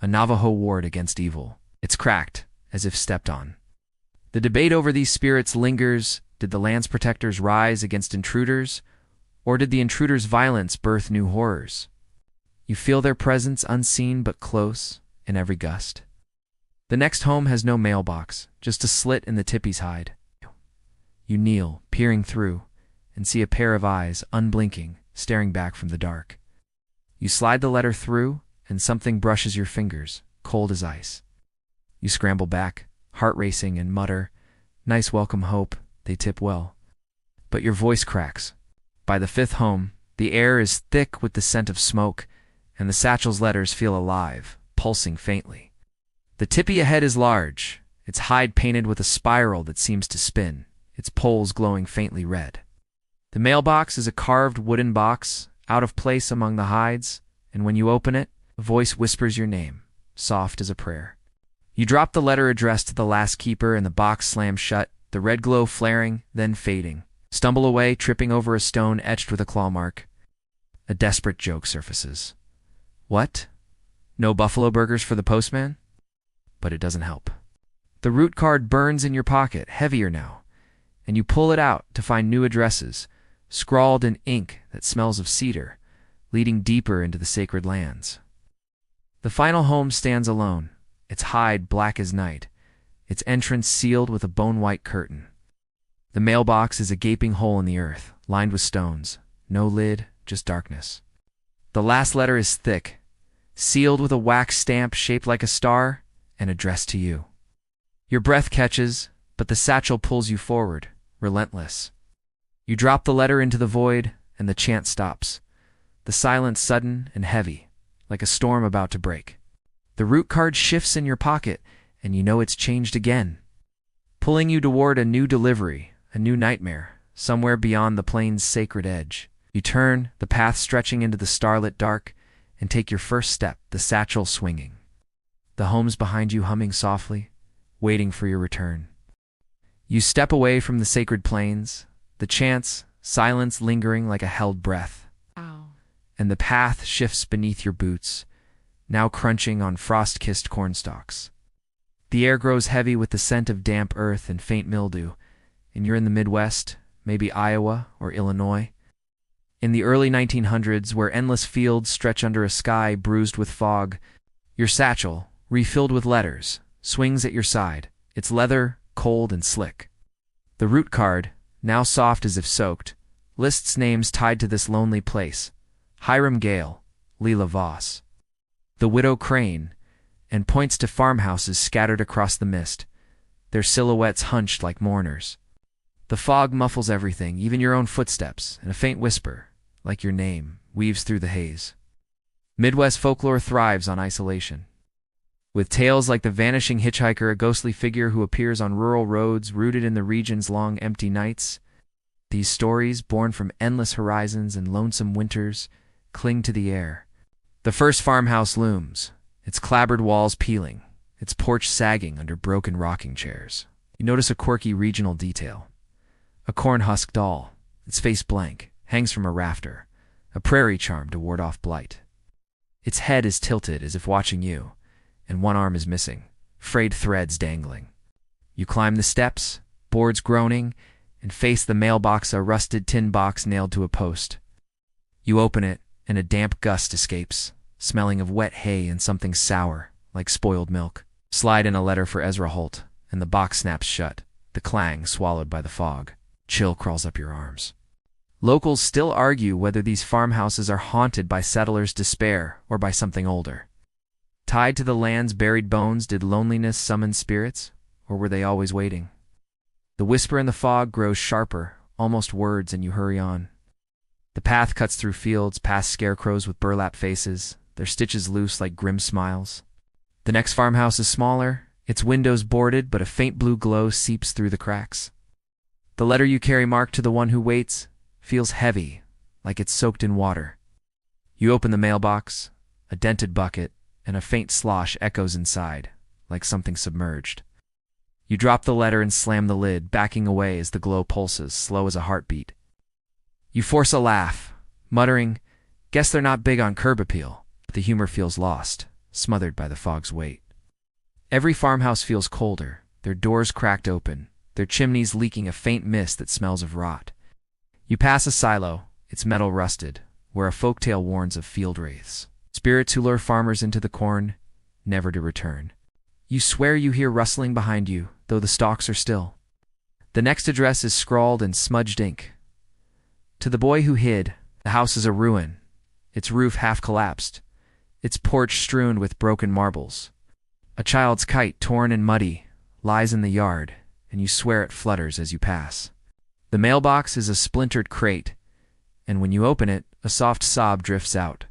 a Navajo ward against evil. It's cracked, as if stepped on. The debate over these spirits lingers. Did the land's protectors rise against intruders, Or did the intruder's violence birth new horrors? You feel their presence unseen but close in every gust. The next home has no mailbox, just a slit in the tippy's hide. You kneel, peering through, and see a pair of eyes, unblinking, staring back from the dark. You slide the letter through, and something brushes your fingers, cold as ice. You scramble back, heart racing, and mutter, "Nice welcome, Hope, they tip well." But your voice cracks. By the fifth home, the air is thick with the scent of smoke, and the satchel's letters feel alive, pulsing faintly. The tippy ahead is large, its hide painted with a spiral that seems to spin, its poles glowing faintly red. The mailbox is a carved wooden box, out of place among the hides, and when you open it, a voice whispers your name, soft as a prayer. You drop the letter addressed to the last keeper, and the box slams shut, the red glow flaring, then fading. Stumble away, tripping over a stone etched with a claw mark. A desperate joke surfaces. What? No buffalo burgers for the postman? But it doesn't help. The route card burns in your pocket, heavier now, and you pull it out to find new addresses, scrawled in ink that smells of cedar, leading deeper into the sacred lands. The final home stands alone, its hide black as night, its entrance sealed with a bone-white curtain. The mailbox is a gaping hole in the earth, lined with stones, no lid, just darkness. The last letter is thick, sealed with a wax stamp shaped like a star, and addressed to you. Your breath catches, but the satchel pulls you forward, relentless. You drop the letter into the void, and the chant stops. The silence sudden and heavy, like a storm about to break. The route card shifts in your pocket, and you know it's changed again, pulling you toward a new delivery, a new nightmare, somewhere beyond the plain's sacred edge. You turn, the path stretching into the starlit dark, and take your first step, the satchel swinging. The homes behind you humming softly, waiting for your return. You step away from the sacred plains, the chants, silence lingering like a held breath. Ow. And the path shifts beneath your boots, now crunching on frost-kissed cornstalks. The air grows heavy with the scent of damp earth and faint mildew, and you're in the Midwest, maybe Iowa or Illinois. In the early 1900s, where endless fields stretch under a sky bruised with fog, your satchel, refilled with letters, swings at your side, its leather cold and slick. The route card, now soft as if soaked, lists names tied to this lonely place: Hiram Gale, Leela Voss, the widow Crane, and points to farmhouses scattered across the mist, their silhouettes hunched like mourners. The fog muffles everything, even your own footsteps, and a faint whisper, like your name, weaves through the haze. Midwest folklore thrives on isolation. With tales like the vanishing hitchhiker, a ghostly figure who appears on rural roads rooted in the region's long empty nights, these stories, born from endless horizons and lonesome winters, cling to the air. The first farmhouse looms, its clapboard walls peeling, its porch sagging under broken rocking chairs. You notice a quirky regional detail. A corn-husk doll, its face blank, hangs from a rafter, a prairie charm to ward off blight. Its head is tilted as if watching you, and one arm is missing, frayed threads dangling. You climb the steps, boards groaning, and face the mailbox, a rusted tin box nailed to a post. You open it, and a damp gust escapes, smelling of wet hay and something sour, like spoiled milk. Slide in a letter for Ezra Holt, and the box snaps shut, the clang swallowed by the fog. Chill crawls up your arms. Locals still argue whether these farmhouses are haunted by settlers' despair or by something older. Tied to the land's buried bones, did loneliness summon spirits, or were they always waiting? The whisper in the fog grows sharper, almost words, and you hurry on. The path cuts through fields, past scarecrows with burlap faces, their stitches loose like grim smiles. The next farmhouse is smaller, its windows boarded, but a faint blue glow seeps through the cracks. The letter you carry marked to the one who waits feels heavy, like it's soaked in water. You open the mailbox, a dented bucket, and a faint slosh echoes inside, like something submerged. You drop the letter and slam the lid, backing away as the glow pulses, slow as a heartbeat. You force a laugh, muttering, "Guess they're not big on curb appeal," but the humor feels lost, smothered by the fog's weight. Every farmhouse feels colder, their doors cracked open, their chimneys leaking a faint mist that smells of rot. You pass a silo, its metal rusted, where a folktale warns of field wraiths. Spirits who lure farmers into the corn, never to return. You swear you hear rustling behind you, though the stalks are still. The next address is scrawled in smudged ink. To the boy who hid, the house is a ruin, its roof half collapsed, its porch strewn with broken marbles. A child's kite, torn and muddy, lies in the yard, and you swear it flutters as you pass. The mailbox is a splintered crate, and when you open it, a soft sob drifts out,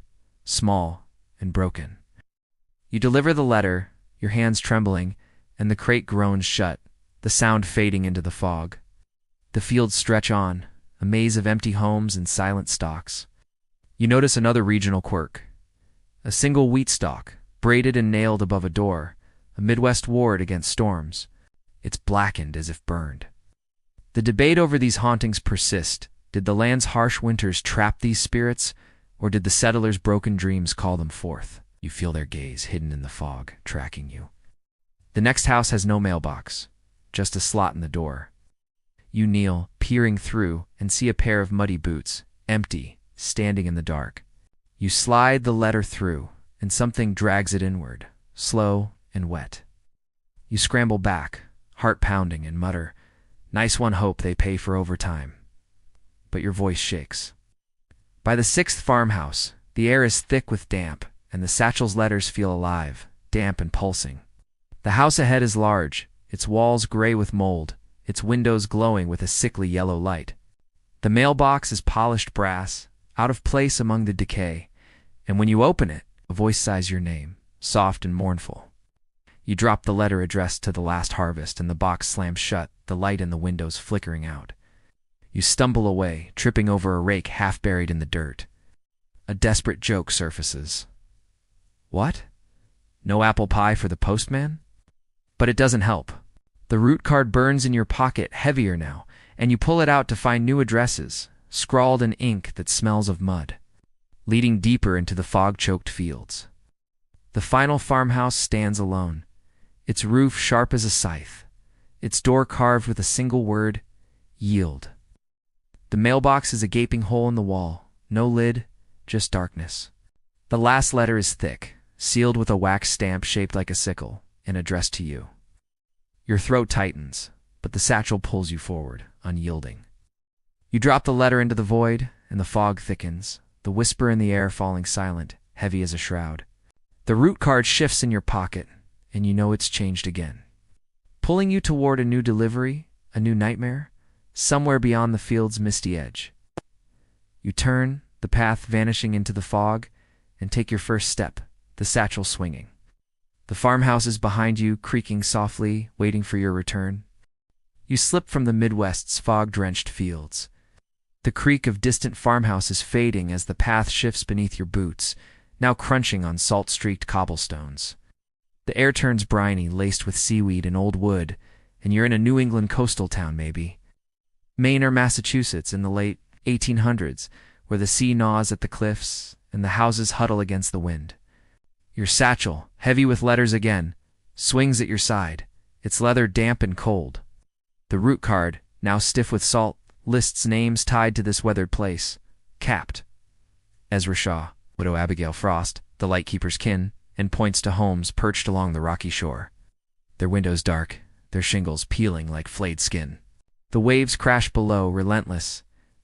small and broken. You deliver the letter, your hands trembling, and the crate groans shut, the sound fading into the fog. The fields stretch on, a maze of empty homes and silent stalks. You notice another regional quirk. A single wheat stalk, braided and nailed above a door, a Midwest ward against storms. It's blackened as if burned. The debate over these hauntings persist. Did the land's harsh winters trap these spirits, or did the settlers' broken dreams call them forth? You feel their gaze hidden in the fog, tracking you. The next house has no mailbox, just a slot in the door. You kneel, peering through, and see a pair of muddy boots, empty, standing in the dark. You slide the letter through, and something drags it inward, slow and wet. You scramble back, heart pounding, and mutter, "Nice one, hope they pay for overtime." But your voice shakes. By the sixth farmhouse, the air is thick with damp, and the satchel's letters feel alive, damp and pulsing. The house ahead is large, its walls gray with mold, its windows glowing with a sickly yellow light. The mailbox is polished brass, out of place among the decay, and when you open it, a voice sighs your name, soft and mournful. You drop the letter addressed to the last harvest, and the box slams shut, the light in the windows flickering out. You stumble away, tripping over a rake half buried in the dirt. A desperate joke surfaces. What? No apple pie for the postman? But it doesn't help. The route card burns in your pocket, heavier now, and you pull it out to find new addresses, scrawled in ink that smells of mud, leading deeper into the fog-choked fields. The final farmhouse stands alone, its roof sharp as a scythe, its door carved with a single word, yield. The mailbox is a gaping hole in the wall, no lid, just darkness. The last letter is thick, sealed with a wax stamp shaped like a sickle, and addressed to you. Your throat tightens, but the satchel pulls you forward, unyielding. You drop the letter into the void, and the fog thickens, the whisper in the air falling silent, heavy as a shroud. The route card shifts in your pocket, and you know it's changed again. Pulling you toward a new delivery, a new nightmare, somewhere beyond the field's misty edge. You turn, the path vanishing into the fog, and take your first step, the satchel swinging. The farmhouse is behind you, creaking softly, waiting for your return. You slip from the Midwest's fog-drenched fields. The creak of distant farmhouses fading as the path shifts beneath your boots, now crunching on salt-streaked cobblestones. The air turns briny, laced with seaweed and old wood, and you're in a New England coastal town, maybe. Maine or Massachusetts in the late 1800s, where the sea gnaws at the cliffs and the houses huddle against the wind. Your satchel, heavy with letters again, swings at your side, its leather damp and cold. The route card, now stiff with salt, lists names tied to this weathered place. Capped. Ezra Shaw, Widow Abigail Frost, the lightkeeper's kin, and points to homes perched along the rocky shore. Their windows dark, their shingles peeling like flayed skin. The waves crash below, relentless,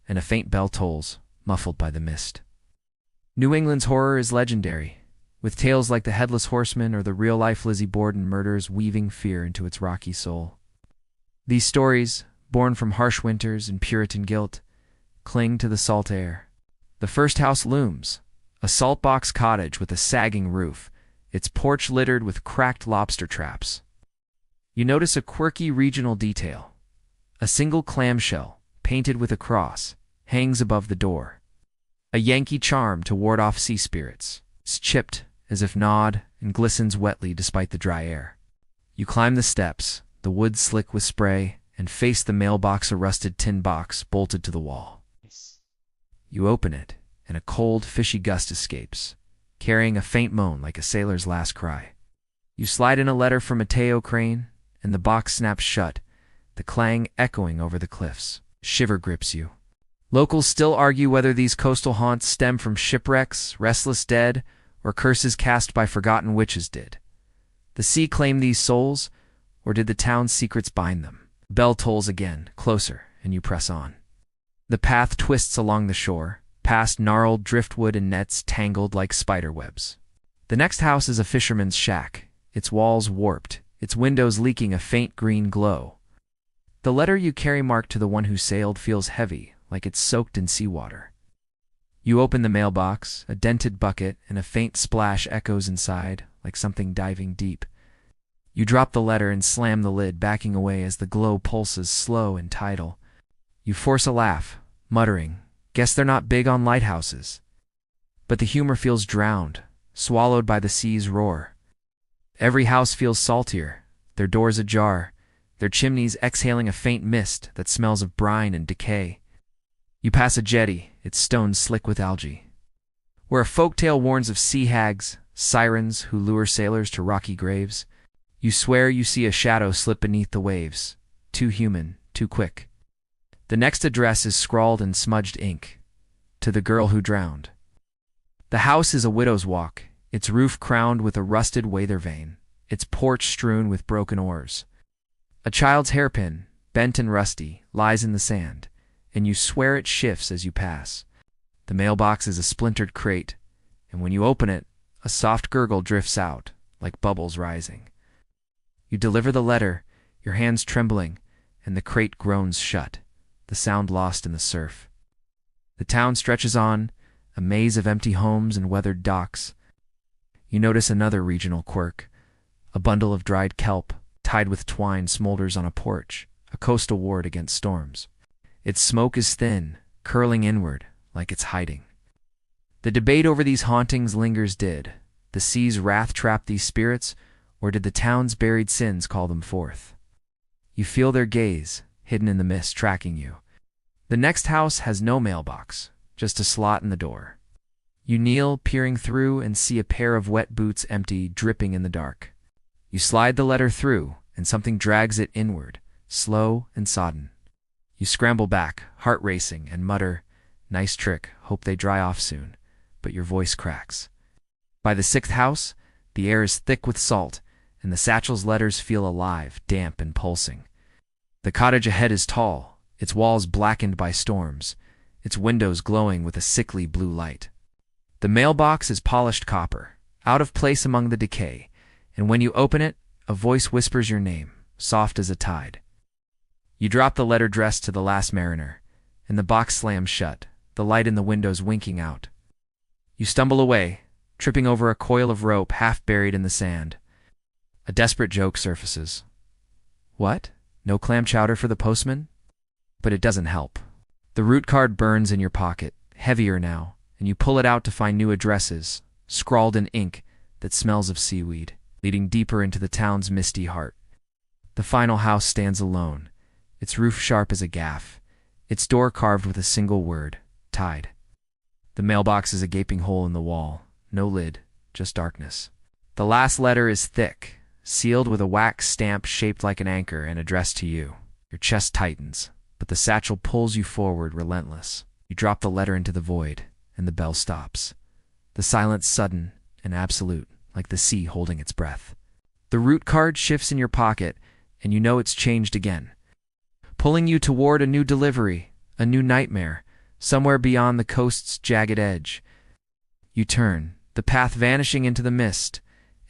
and a faint bell tolls, muffled by the mist. New England's horror is legendary, with tales like the Headless Horseman or the real-life Lizzie Borden murders weaving fear into its rocky soul. These stories, born from harsh winters and Puritan guilt, cling to the salt air. The first house looms, a salt box cottage with a sagging roof, its porch littered with cracked lobster traps. You notice a quirky regional detail. A single clamshell, painted with a cross, hangs above the door. A Yankee charm to ward off sea spirits. It's chipped, as if gnawed, and glistens wetly despite the dry air. You climb the steps, the wood slick with spray, and face the mailbox, a rusted tin box bolted to the wall. You open it, and a cold, fishy gust escapes, carrying a faint moan like a sailor's last cry. You slide in a letter from Mateo Crane, and the box snaps shut, the clang echoing over the cliffs. Shiver grips you. Locals still argue whether these coastal haunts stem from shipwrecks, restless dead, or curses cast by forgotten witches did. The sea claimed these souls, or did the town's secrets bind them? Bell tolls again, closer, and you press on. The path twists along the shore, past gnarled driftwood and nets tangled like spider webs. The next house is a fisherman's shack, its walls warped, its windows leaking a faint green glow. The letter you carry marked to the one who sailed feels heavy, like it's soaked in seawater. You open the mailbox, a dented bucket, and a faint splash echoes inside, like something diving deep. You drop the letter and slam the lid, backing away as the glow pulses slow and tidal. You force a laugh, muttering, "Guess they're not big on lighthouses." But the humor feels drowned, swallowed by the sea's roar. Every house feels saltier, their doors ajar, their chimneys exhaling a faint mist that smells of brine and decay. You pass a jetty, its stones slick with algae, where a folktale warns of sea hags, sirens who lure sailors to rocky graves. You swear you see a shadow slip beneath the waves, too human, too quick. The next address is scrawled in smudged ink, to the girl who drowned. The house is a widow's walk, its roof crowned with a rusted weather vane, its porch strewn with broken oars. A child's hairpin, bent and rusty, lies in the sand, and you swear it shifts as you pass. The mailbox is a splintered crate, and when you open it, a soft gurgle drifts out, like bubbles rising. You deliver the letter, your hands trembling, and the crate groans shut, the sound lost in the surf. The town stretches on, a maze of empty homes and weathered docks. You notice another regional quirk. A bundle of dried kelp, tied with twine, smolders on a porch, a coastal ward against storms. Its smoke is thin, curling inward, like it's hiding. The debate over these hauntings lingers. Did the sea's wrath trap these spirits, or did the town's buried sins call them forth? You feel their gaze, hidden in the mist, tracking you. The next house has no mailbox, just a slot in the door. You kneel, peering through, and see a pair of wet boots empty, dripping in the dark. You slide the letter through, and something drags it inward, slow and sodden. You scramble back, heart racing, and mutter, "Nice trick, hope they dry off soon," but your voice cracks. By the sixth house, the air is thick with salt, and the satchel's letters feel alive, damp and pulsing. The cottage ahead is tall, its walls blackened by storms, its windows glowing with a sickly blue light. The mailbox is polished copper, out of place among the decay, and when you open it, a voice whispers your name, soft as a tide. You drop the letter addressed to the last mariner, and the box slams shut, the light in the windows winking out. You stumble away, tripping over a coil of rope half buried in the sand. A desperate joke surfaces. What? No clam chowder for the postman? But it doesn't help. The route card burns in your pocket, heavier now, and you pull it out to find new addresses, scrawled in ink that smells of seaweed, leading deeper into the town's misty heart. The final house stands alone, its roof sharp as a gaff, its door carved with a single word, "Tide." The mailbox is a gaping hole in the wall, no lid, just darkness. The last letter is thick, sealed with a wax stamp shaped like an anchor and addressed to you. Your chest tightens, but the satchel pulls you forward, relentless. You drop the letter into the void, and the bell stops. The silence sudden and absolute, like the sea holding its breath. The route card shifts in your pocket, and you know it's changed again, pulling you toward a new delivery, a new nightmare, somewhere beyond the coast's jagged edge. You turn, the path vanishing into the mist,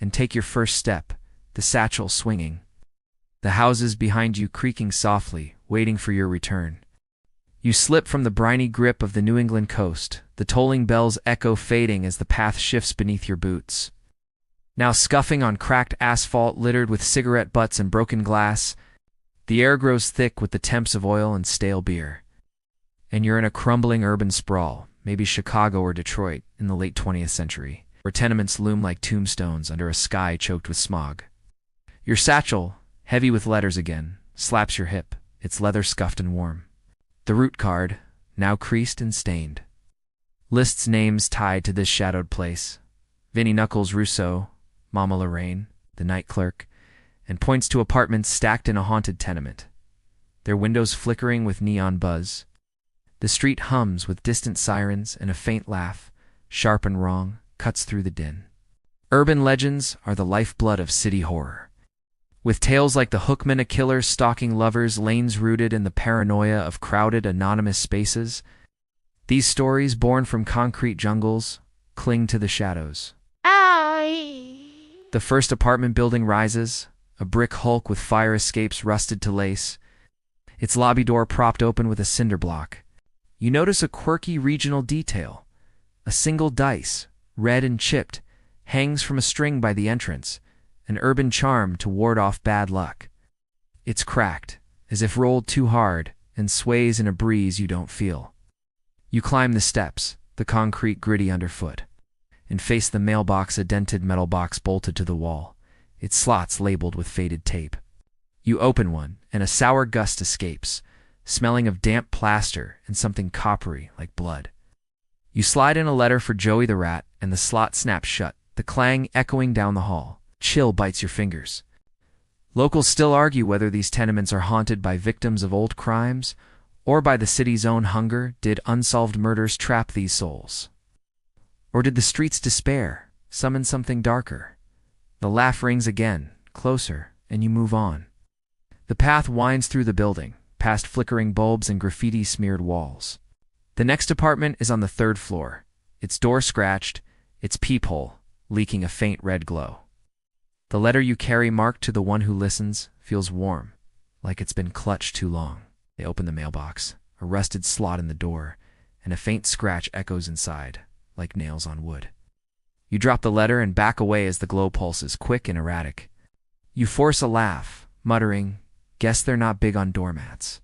and take your first step, the satchel swinging. The houses behind you creaking softly, waiting for your return. You slip from the briny grip of the New England coast, the tolling bells echo fading as the path shifts beneath your boots. Now scuffing on cracked asphalt littered with cigarette butts and broken glass, the air grows thick with the temps of oil and stale beer. And you're in a crumbling urban sprawl, maybe Chicago or Detroit in the late 20th century, where tenements loom like tombstones under a sky choked with smog. Your satchel, heavy with letters again, slaps your hip, its leather scuffed and warm. The route card, now creased and stained, lists names tied to this shadowed place. Vinnie Knuckles Rousseau, Mama Lorraine, the night clerk, and points to apartments stacked in a haunted tenement, their windows flickering with neon buzz. The street hums with distant sirens, and a faint laugh, sharp and wrong, cuts through the din. Urban legends are the lifeblood of city horror. With tales like the Hookman, a killer stalking lovers, lanes rooted in the paranoia of crowded, anonymous spaces, these stories, born from concrete jungles, cling to the shadows. The first apartment building rises, a brick hulk with fire escapes rusted to lace, its lobby door propped open with a cinder block. You notice a quirky regional detail. A single dice, red and chipped, hangs from a string by the entrance, an urban charm to ward off bad luck. It's cracked, as if rolled too hard, and sways in a breeze you don't feel. You climb the steps, the concrete gritty underfoot, and face the mailbox, a dented metal box bolted to the wall, its slots labeled with faded tape. You open one, and a sour gust escapes, smelling of damp plaster and something coppery like blood. You slide in a letter for Joey the rat, and the slot snaps shut, the clang echoing down the hall. Chill bites your fingers. Locals still argue whether these tenements are haunted by victims of old crimes or by the city's own hunger. Did unsolved murders trap these souls? Or did the street's despair summon something darker? The laugh rings again, closer, and you move on. The path winds through the building, past flickering bulbs and graffiti-smeared walls. The next apartment is on the 3rd floor, its door scratched, its peephole leaking a faint red glow. The letter you carry, marked to the one who listens, feels warm, like it's been clutched too long. They open the mailbox, a rusted slot in the door, and a faint scratch echoes inside, like nails on wood. You drop the letter and back away as the glow pulses, quick and erratic. You force a laugh, muttering, "Guess they're not big on doormats."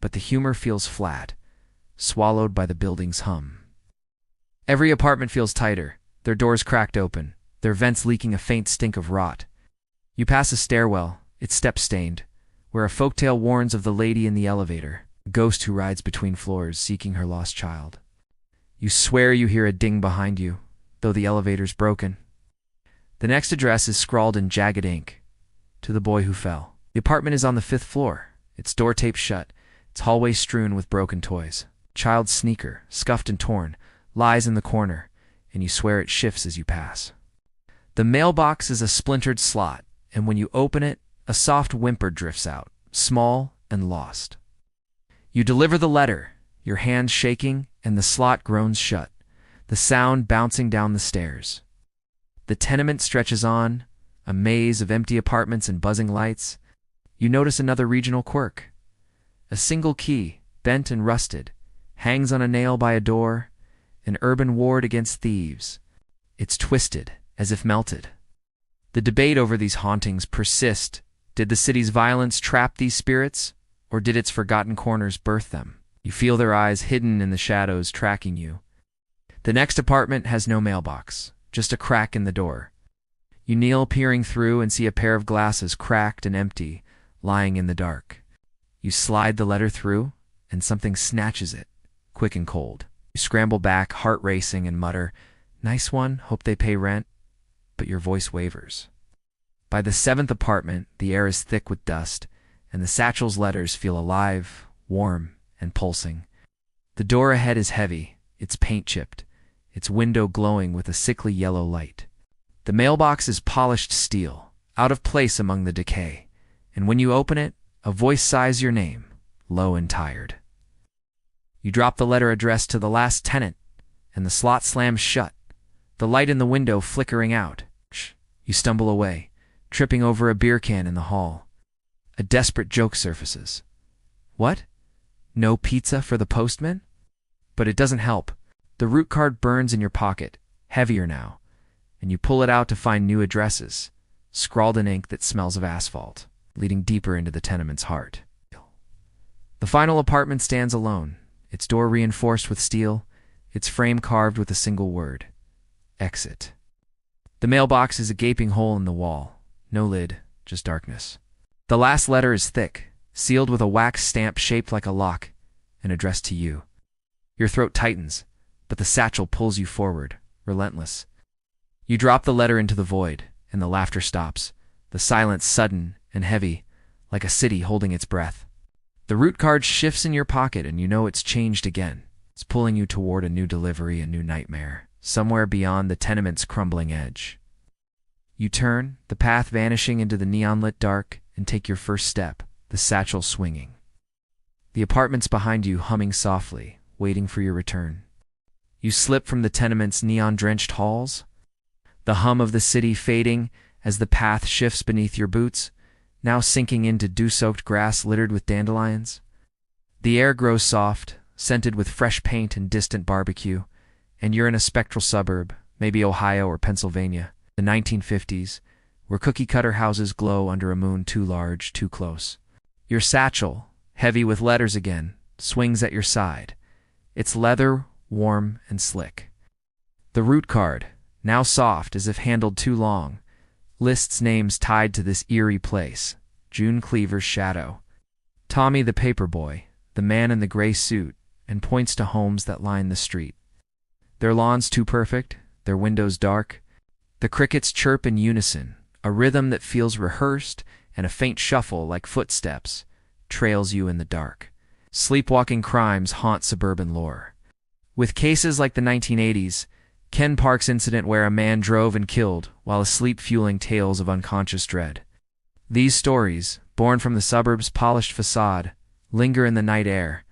But the humor feels flat, swallowed by the building's hum. Every apartment feels tighter, their doors cracked open, their vents leaking a faint stink of rot. You pass a stairwell, its steps stained, where a folktale warns of the lady in the elevator, a ghost who rides between floors seeking her lost child. You swear you hear a ding behind you, though the elevator's broken. The next address is scrawled in jagged ink, "To the boy who fell." The apartment is on the 5th floor, its door taped shut, its hallway strewn with broken toys. Child's sneaker, scuffed and torn, lies in the corner, and you swear it shifts as you pass. The mailbox is a splintered slot, and when you open it, a soft whimper drifts out, small and lost. You deliver the letter, your hands shaking, and the slot groans shut, the sound bouncing down the stairs. The tenement stretches on, a maze of empty apartments and buzzing lights. You notice another regional quirk. A single key, bent and rusted, hangs on a nail by a door, an urban ward against thieves. It's twisted, as if melted. The debate over these hauntings persists. Did the city's violence trap these spirits, or did its forgotten corners birth them? You feel their eyes hidden in the shadows tracking you. The next apartment has no mailbox, just a crack in the door. You kneel, peering through, and see a pair of glasses, cracked and empty, lying in the dark. You slide the letter through, and something snatches it, quick and cold. You scramble back, heart racing, and mutter, "Nice one, hope they pay rent," but your voice wavers. By the 7th apartment, the air is thick with dust, and the satchel's letters feel alive, warm, and pulsing. The door ahead is heavy, its paint chipped, its window glowing with a sickly yellow light. The mailbox is polished steel, out of place among the decay, and when you open it, a voice sighs your name, low and tired. You drop the letter addressed to the last tenant, and the slot slams shut, the light in the window flickering out. You stumble away, tripping over a beer can in the hall. A desperate joke surfaces. What? No pizza for the postman? But it doesn't help. The route card burns in your pocket, heavier now, and you pull it out to find new addresses, scrawled in ink that smells of asphalt, leading deeper into the tenement's heart. The final apartment stands alone, its door reinforced with steel, its frame carved with a single word: exit. The mailbox is a gaping hole in the wall, no lid, just darkness. The last letter is thick, sealed with a wax stamp shaped like a lock, and addressed to you. Your throat tightens, but the satchel pulls you forward, relentless. You drop the letter into the void, and the laughter stops, the silence sudden and heavy, like a city holding its breath. The root card shifts in your pocket and you know it's changed again. It's pulling you toward a new delivery, a new nightmare, somewhere beyond the tenement's crumbling edge. You turn, the path vanishing into the neon-lit dark, and take your first step, the satchel swinging. The apartment's behind you, humming softly, waiting for your return. You slip from the tenement's neon-drenched halls, the hum of the city fading as the path shifts beneath your boots, now sinking into dew-soaked grass littered with dandelions. The air grows soft, scented with fresh paint and distant barbecue, and you're in a spectral suburb, maybe Ohio or Pennsylvania, the 1950s, where cookie-cutter houses glow under a moon too large, too close. Your satchel, heavy with letters again, swings at your side. It's leather, warm, and slick. The root card, now soft as if handled too long, lists names tied to this eerie place. June Cleaver's shadow, Tommy the paperboy, the man in the gray suit, and points to homes that line the street. Their lawns too perfect, their windows dark. The crickets chirp in unison, a rhythm that feels rehearsed, and a faint shuffle like footsteps trails you in the dark. Sleepwalking crimes haunt suburban lore. With cases like the 1980s, Ken Park's incident where a man drove and killed while asleep, fueling tales of unconscious dread. These stories, born from the suburb's polished facade, linger in the night air.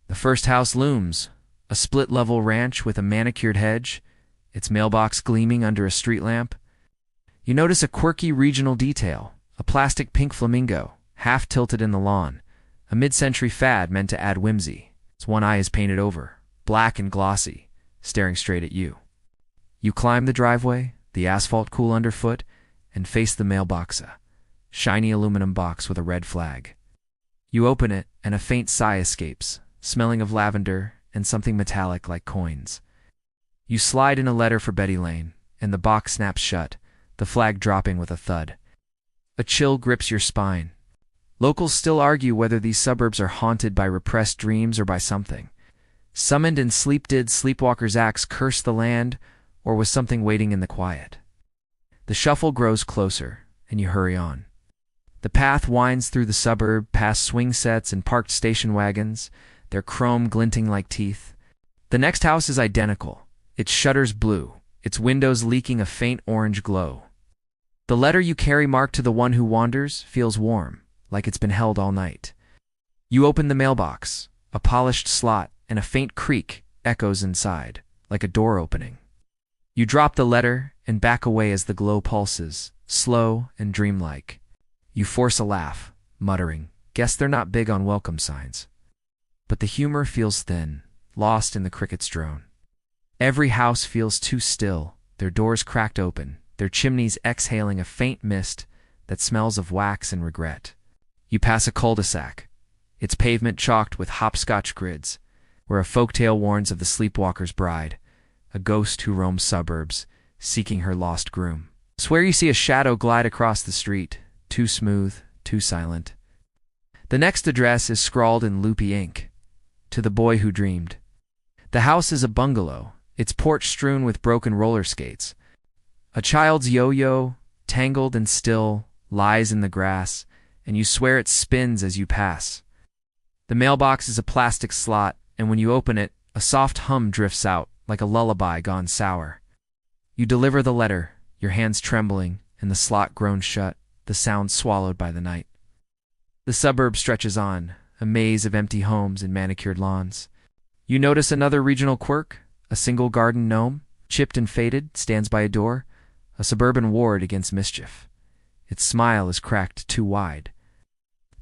The first house looms, a split-level ranch with a manicured hedge, its mailbox gleaming under a street lamp. You notice a quirky regional detail, a plastic pink flamingo, half tilted in the lawn, a mid-century fad meant to add whimsy. Its one eye is painted over, black and glossy, staring straight at you. You climb the driveway, the asphalt cool underfoot, and face the mailbox, a shiny aluminum box with a red flag. You open it, and a faint sigh escapes, smelling of lavender and something metallic like coins. You slide in a letter for Betty Lane, and the box snaps shut, the flag dropping with a thud. A chill grips your spine. Locals still argue whether these suburbs are haunted by repressed dreams or by something. Summoned in sleep, did Sleepwalker's axe curse the land, or was something waiting in the quiet? The shuffle grows closer, and you hurry on. The path winds through the suburb, past swing sets and parked station wagons, their chrome glinting like teeth. The next house is identical, its shutters blue, its windows leaking a faint orange glow. The letter you carry marked to the one who wanders feels warm, like it's been held all night. You open the mailbox, a polished slot, and a faint creak echoes inside, like a door opening. You drop the letter and back away as the glow pulses, slow and dreamlike. You force a laugh, muttering, "Guess they're not big on welcome signs." But the humor feels thin, lost in the cricket's drone. Every house feels too still, their doors cracked open, their chimneys exhaling a faint mist that smells of wax and regret. You pass a cul-de-sac, its pavement chalked with hopscotch grids, where a folktale warns of the sleepwalker's bride, a ghost who roams suburbs, seeking her lost groom. Swear you see a shadow glide across the street, too smooth, too silent. The next address is scrawled in loopy ink, to the boy who dreamed. The house is a bungalow, its porch strewn with broken roller skates. A child's yo-yo, tangled and still, lies in the grass, and you swear it spins as you pass. The mailbox is a plastic slot, and when you open it, a soft hum drifts out, like a lullaby gone sour. You deliver the letter, your hands trembling, and the slot grown shut, the sound swallowed by the night. The suburb stretches on, a maze of empty homes and manicured lawns. You notice another regional quirk, a single garden gnome, chipped and faded, stands by a door, a suburban ward against mischief. Its smile is cracked too wide.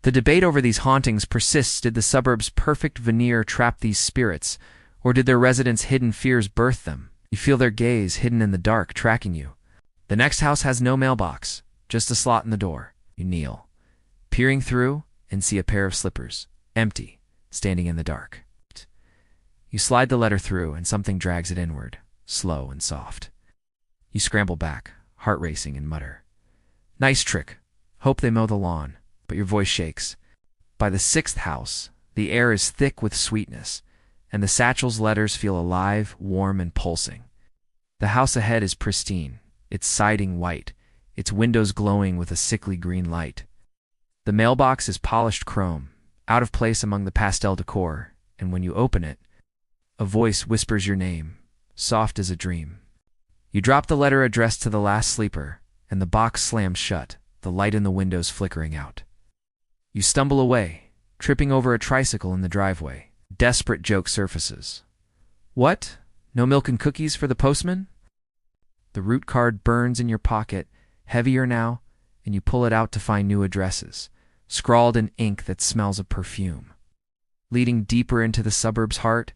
The debate over these hauntings persists. Did the suburb's perfect veneer trap these spirits, or did their residents' hidden fears birth them? You feel their gaze, hidden in the dark, tracking you. The next house has no mailbox, just a slot in the door. You kneel, peering through, and see a pair of slippers, empty, standing in the dark. You slide the letter through, and something drags it inward, slow and soft. You scramble back, heart racing, and mutter, "Nice trick. Hope they mow the lawn." But your voice shakes. By the sixth house, the air is thick with sweetness, and the satchel's letters feel alive, warm, and pulsing. The house ahead is pristine, its siding white, its windows glowing with a sickly green light. The mailbox is polished chrome, out of place among the pastel decor, and when you open it, a voice whispers your name, soft as a dream. You drop the letter addressed to the last sleeper, and the box slams shut, the light in the windows flickering out. You stumble away, tripping over a tricycle in the driveway. Desperate joke surfaces. What? No milk and cookies for the postman? The route card burns in your pocket, heavier now, and you pull it out to find new addresses, scrawled in ink that smells of perfume. Leading deeper into the suburb's heart,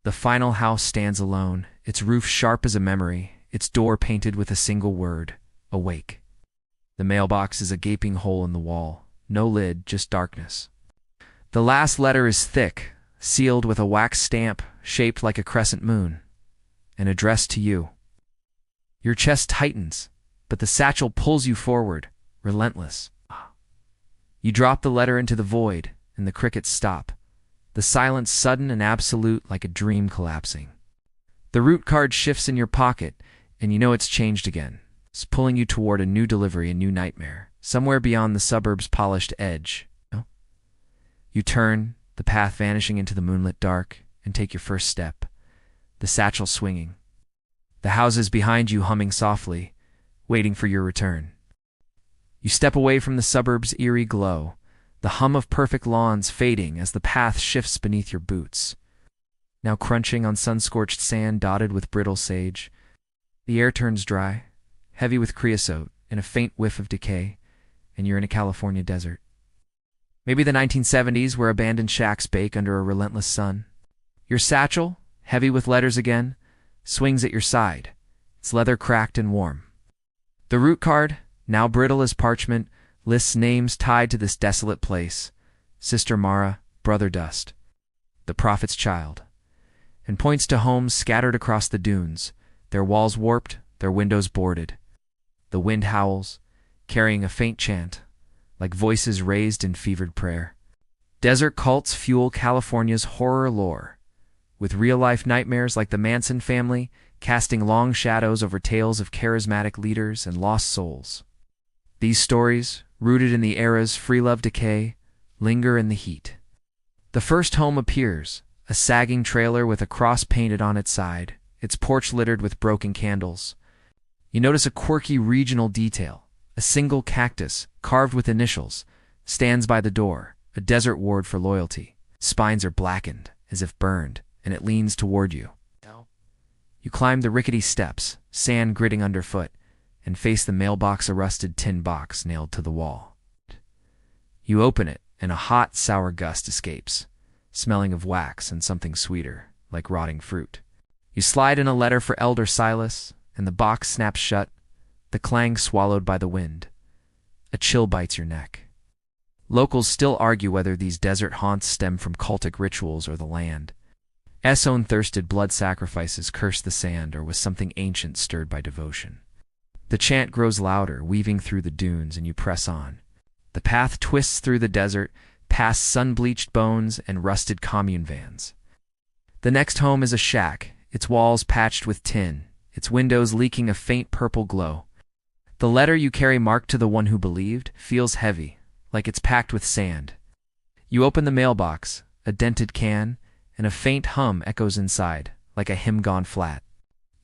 the final house stands alone, its roof sharp as a memory, its door painted with a single word, awake. The mailbox is a gaping hole in the wall, no lid, just darkness. The last letter is thick, sealed with a wax stamp shaped like a crescent moon, and addressed to you. Your chest tightens, but the satchel pulls you forward, relentless. You drop the letter into the void, and the crickets stop, the silence sudden and absolute like a dream collapsing. The route card shifts in your pocket, and you know it's changed again. It's pulling you toward a new delivery, a new nightmare, somewhere beyond the suburb's polished edge. You turn, the path vanishing into the moonlit dark, and take your first step, the satchel swinging. The houses behind you humming softly, waiting for your return. You step away from the suburb's eerie glow, the hum of perfect lawns fading as the path shifts beneath your boots. Now crunching on sun-scorched sand dotted with brittle sage, the air turns dry, heavy with creosote and a faint whiff of decay, and you're in a California desert. Maybe the 1970s where abandoned shacks bake under a relentless sun. Your satchel, heavy with letters again, swings at your side, its leather cracked and warm. The route card, now brittle as parchment, lists names tied to this desolate place: Sister Mara, Brother Dust, the Prophet's Child, and points to homes scattered across the dunes, their walls warped, their windows boarded. The wind howls, carrying a faint chant, like voices raised in fevered prayer. Desert cults fuel California's horror lore, with real-life nightmares like the Manson family casting long shadows over tales of charismatic leaders and lost souls. These stories, rooted in the era's free-love decay, linger in the heat. The first home appears, a sagging trailer with a cross painted on its side, its porch littered with broken candles. You notice a quirky regional detail. A single cactus, carved with initials, stands by the door, a desert ward for loyalty. Spines are blackened, as if burned, and it leans toward you. You climb the rickety steps, sand gritting underfoot, and face the mailbox, a rusted tin box nailed to the wall. You open it, and a hot, sour gust escapes, smelling of wax and something sweeter, like rotting fruit. You slide in a letter for Elder Silas, and the box snaps shut, the clang swallowed by the wind. A chill bites your neck. Locals still argue whether these desert haunts stem from cultic rituals or the land. Own thirsted blood sacrifices curse the sand, or was something ancient stirred by devotion. The chant grows louder, weaving through the dunes, and you press on. The path twists through the desert, past sun-bleached bones and rusted commune vans. The next home is a shack, its walls patched with tin, its windows leaking a faint purple glow. The letter you carry marked to the one who believed feels heavy, like it's packed with sand. You open the mailbox, a dented can, and a faint hum echoes inside, like a hymn gone flat.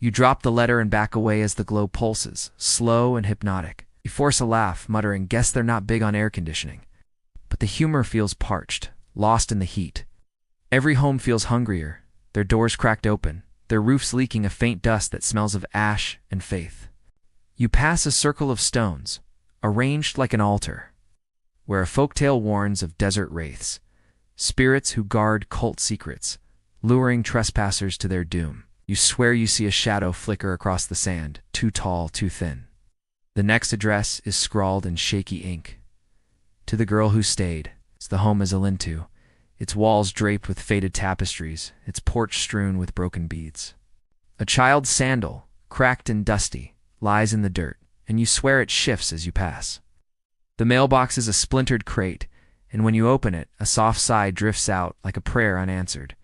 You drop the letter and back away as the glow pulses, slow and hypnotic. You force a laugh, muttering, "Guess they're not big on air conditioning." But the humor feels parched, lost in the heat. Every home feels hungrier, their doors cracked open, their roofs leaking a faint dust that smells of ash and faith. You pass a circle of stones, arranged like an altar, where a folktale warns of desert wraiths, spirits who guard cult secrets, luring trespassers to their doom. You swear you see a shadow flicker across the sand, too tall, too thin. The next address is scrawled in shaky ink. To the girl who stayed. It's the home is a lean-to, its walls draped with faded tapestries, its porch strewn with broken beads. A child's sandal, cracked and dusty, lies in the dirt, and you swear it shifts as you pass. The mailbox is a splintered crate, and when you open it, a soft sigh drifts out like a prayer unanswered.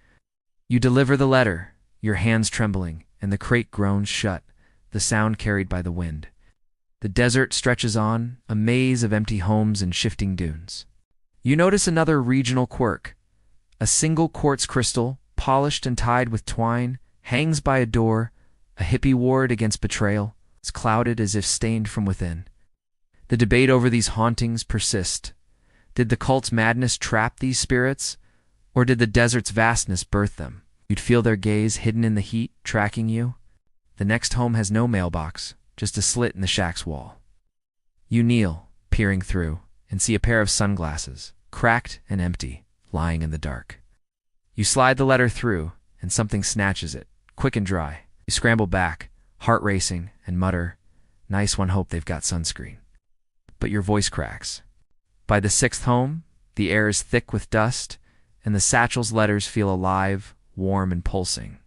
You deliver the letter, your hands trembling, and the crate groans shut, the sound carried by the wind. The desert stretches on, a maze of empty homes and shifting dunes. You notice another regional quirk. A single quartz crystal, polished and tied with twine, hangs by a door, a hippie ward against betrayal. It's clouded as if stained from within. The debate over these hauntings persists. Did the cult's madness trap these spirits, or did the desert's vastness birth them? You'd feel their gaze hidden in the heat, tracking you. The next home has no mailbox, just a slit in the shack's wall. You kneel, peering through, and see a pair of sunglasses, cracked and empty, lying in the dark. You slide the letter through, and something snatches it, quick and dry. You scramble back, heart racing, and mutter, "Nice one, hope they've got sunscreen." But your voice cracks. By the sixth home, the air is thick with dust, and the satchel's letters feel alive, warm, and pulsing.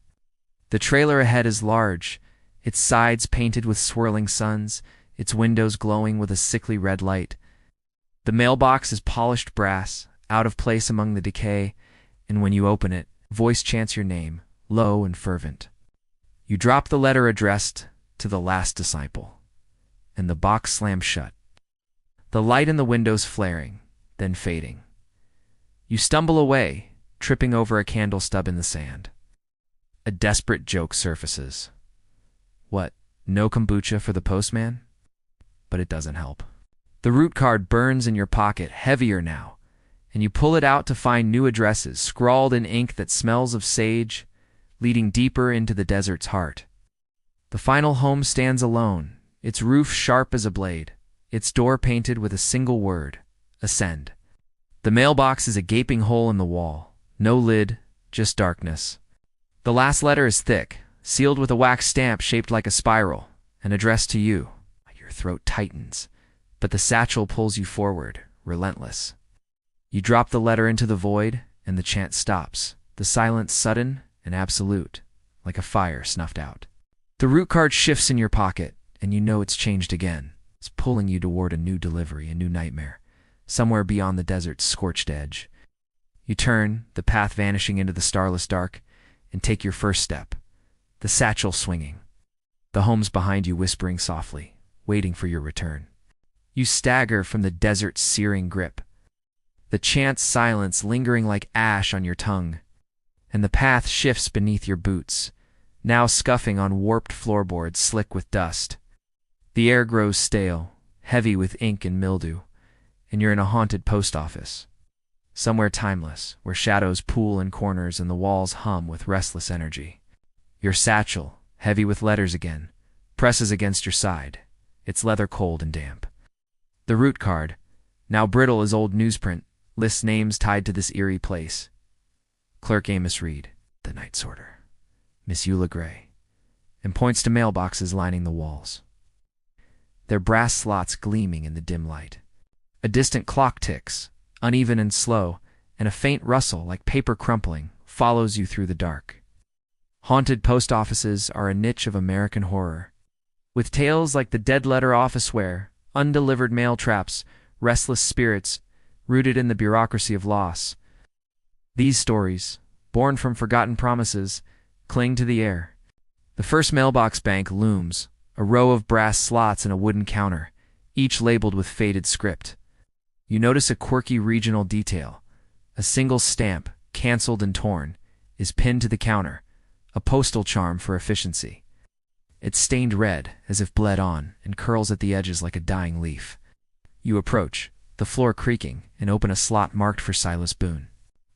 The trailer ahead is large, its sides painted with swirling suns, its windows glowing with a sickly red light. The mailbox is polished brass, out of place among the decay, and when you open it, a voice chants your name, low and fervent. You drop the letter addressed to the last disciple, and the box slams shut. The light in the windows flaring, then fading. You stumble away, tripping over a candle stub in the sand. A desperate joke surfaces. What, no kombucha for the postman? But it doesn't help. The route card burns in your pocket, heavier now, and you pull it out to find new addresses, scrawled in ink that smells of sage, leading deeper into the desert's heart. The final home stands alone, its roof sharp as a blade, its door painted with a single word, ascend. The mailbox is a gaping hole in the wall, no lid, just darkness. The last letter is thick, sealed with a wax stamp shaped like a spiral, and addressed to you. Your throat tightens, but the satchel pulls you forward, relentless. You drop the letter into the void, and the chant stops, the silence sudden and absolute, like a fire snuffed out. The route card shifts in your pocket, and you know it's changed again. It's pulling you toward a new delivery, a new nightmare, somewhere beyond the desert's scorched edge. You turn, the path vanishing into the starless dark, and take your first step, the satchel swinging. The home's behind you whispering softly, waiting for your return. You stagger from the desert's searing grip, the chant's silence lingering like ash on your tongue, and the path shifts beneath your boots, now scuffing on warped floorboards slick with dust. The air grows stale, heavy with ink and mildew, and you're in a haunted post office. Somewhere timeless, where shadows pool in corners and the walls hum with restless energy. Your satchel, heavy with letters again, presses against your side, its leather cold and damp. The route card, now brittle as old newsprint, lists names tied to this eerie place. Clerk Amos Reed, the night sorter, Miss Eula Gray, and points to mailboxes lining the walls, their brass slots gleaming in the dim light. A distant clock ticks, uneven and slow, and a faint rustle like paper crumpling follows you through the dark. Haunted post offices are a niche of American horror, with tales like the dead letter officeware, undelivered mail traps, restless spirits, rooted in the bureaucracy of loss. These stories, born from forgotten promises, cling to the air. The first mailbox bank looms, a row of brass slots and a wooden counter, each labeled with faded script. You notice a quirky regional detail. A single stamp, canceled and torn, is pinned to the counter, a postal charm for efficiency. It's stained red, as if bled on, and curls at the edges like a dying leaf. You approach, the floor creaking, and open a slot marked for Silas Boone.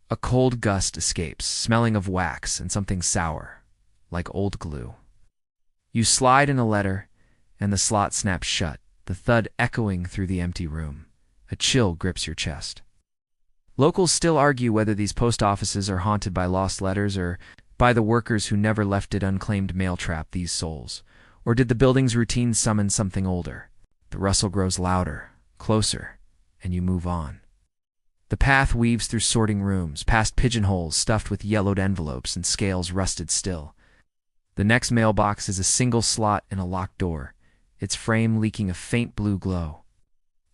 A cold gust escapes, smelling of wax and something sour, like old glue. You slide in a letter, and the slot snaps shut, the thud echoing through the empty room. A chill grips your chest. Locals still argue whether these post offices are haunted by lost letters or by the workers who never left it unclaimed mail trap these souls. Or did the building's routine summon something older? The rustle grows louder, closer, and you move on. The path weaves through sorting rooms, past pigeonholes stuffed with yellowed envelopes and scales rusted still. The next mailbox is a single slot in a locked door, its frame leaking a faint blue glow.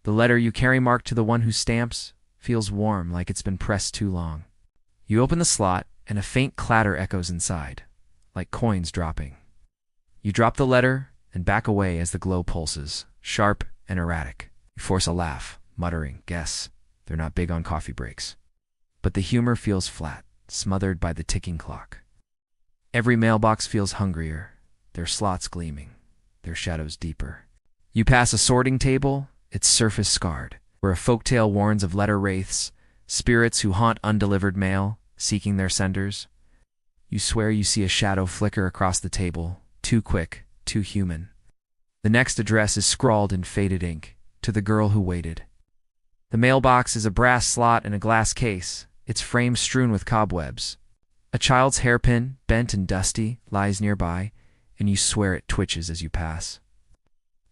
The letter you carry marked to the one who stamps feels warm, like it's been pressed too long. You open the slot, and a faint clatter echoes inside, like coins dropping. You drop the letter and back away as the glow pulses, sharp and erratic. You force a laugh, muttering, "Guess." They're not big on coffee breaks. But the humor feels flat, smothered by the ticking clock. Every mailbox feels hungrier, their slots gleaming, their shadows deeper. You pass a sorting table, its surface scarred, where a folktale warns of letter wraiths, spirits who haunt undelivered mail, seeking their senders. You swear you see a shadow flicker across the table, too quick, too human. The next address is scrawled in faded ink, to the girl who waited. The mailbox is a brass slot in a glass case, its frame strewn with cobwebs. A child's hairpin, bent and dusty, lies nearby, and you swear it twitches as you pass.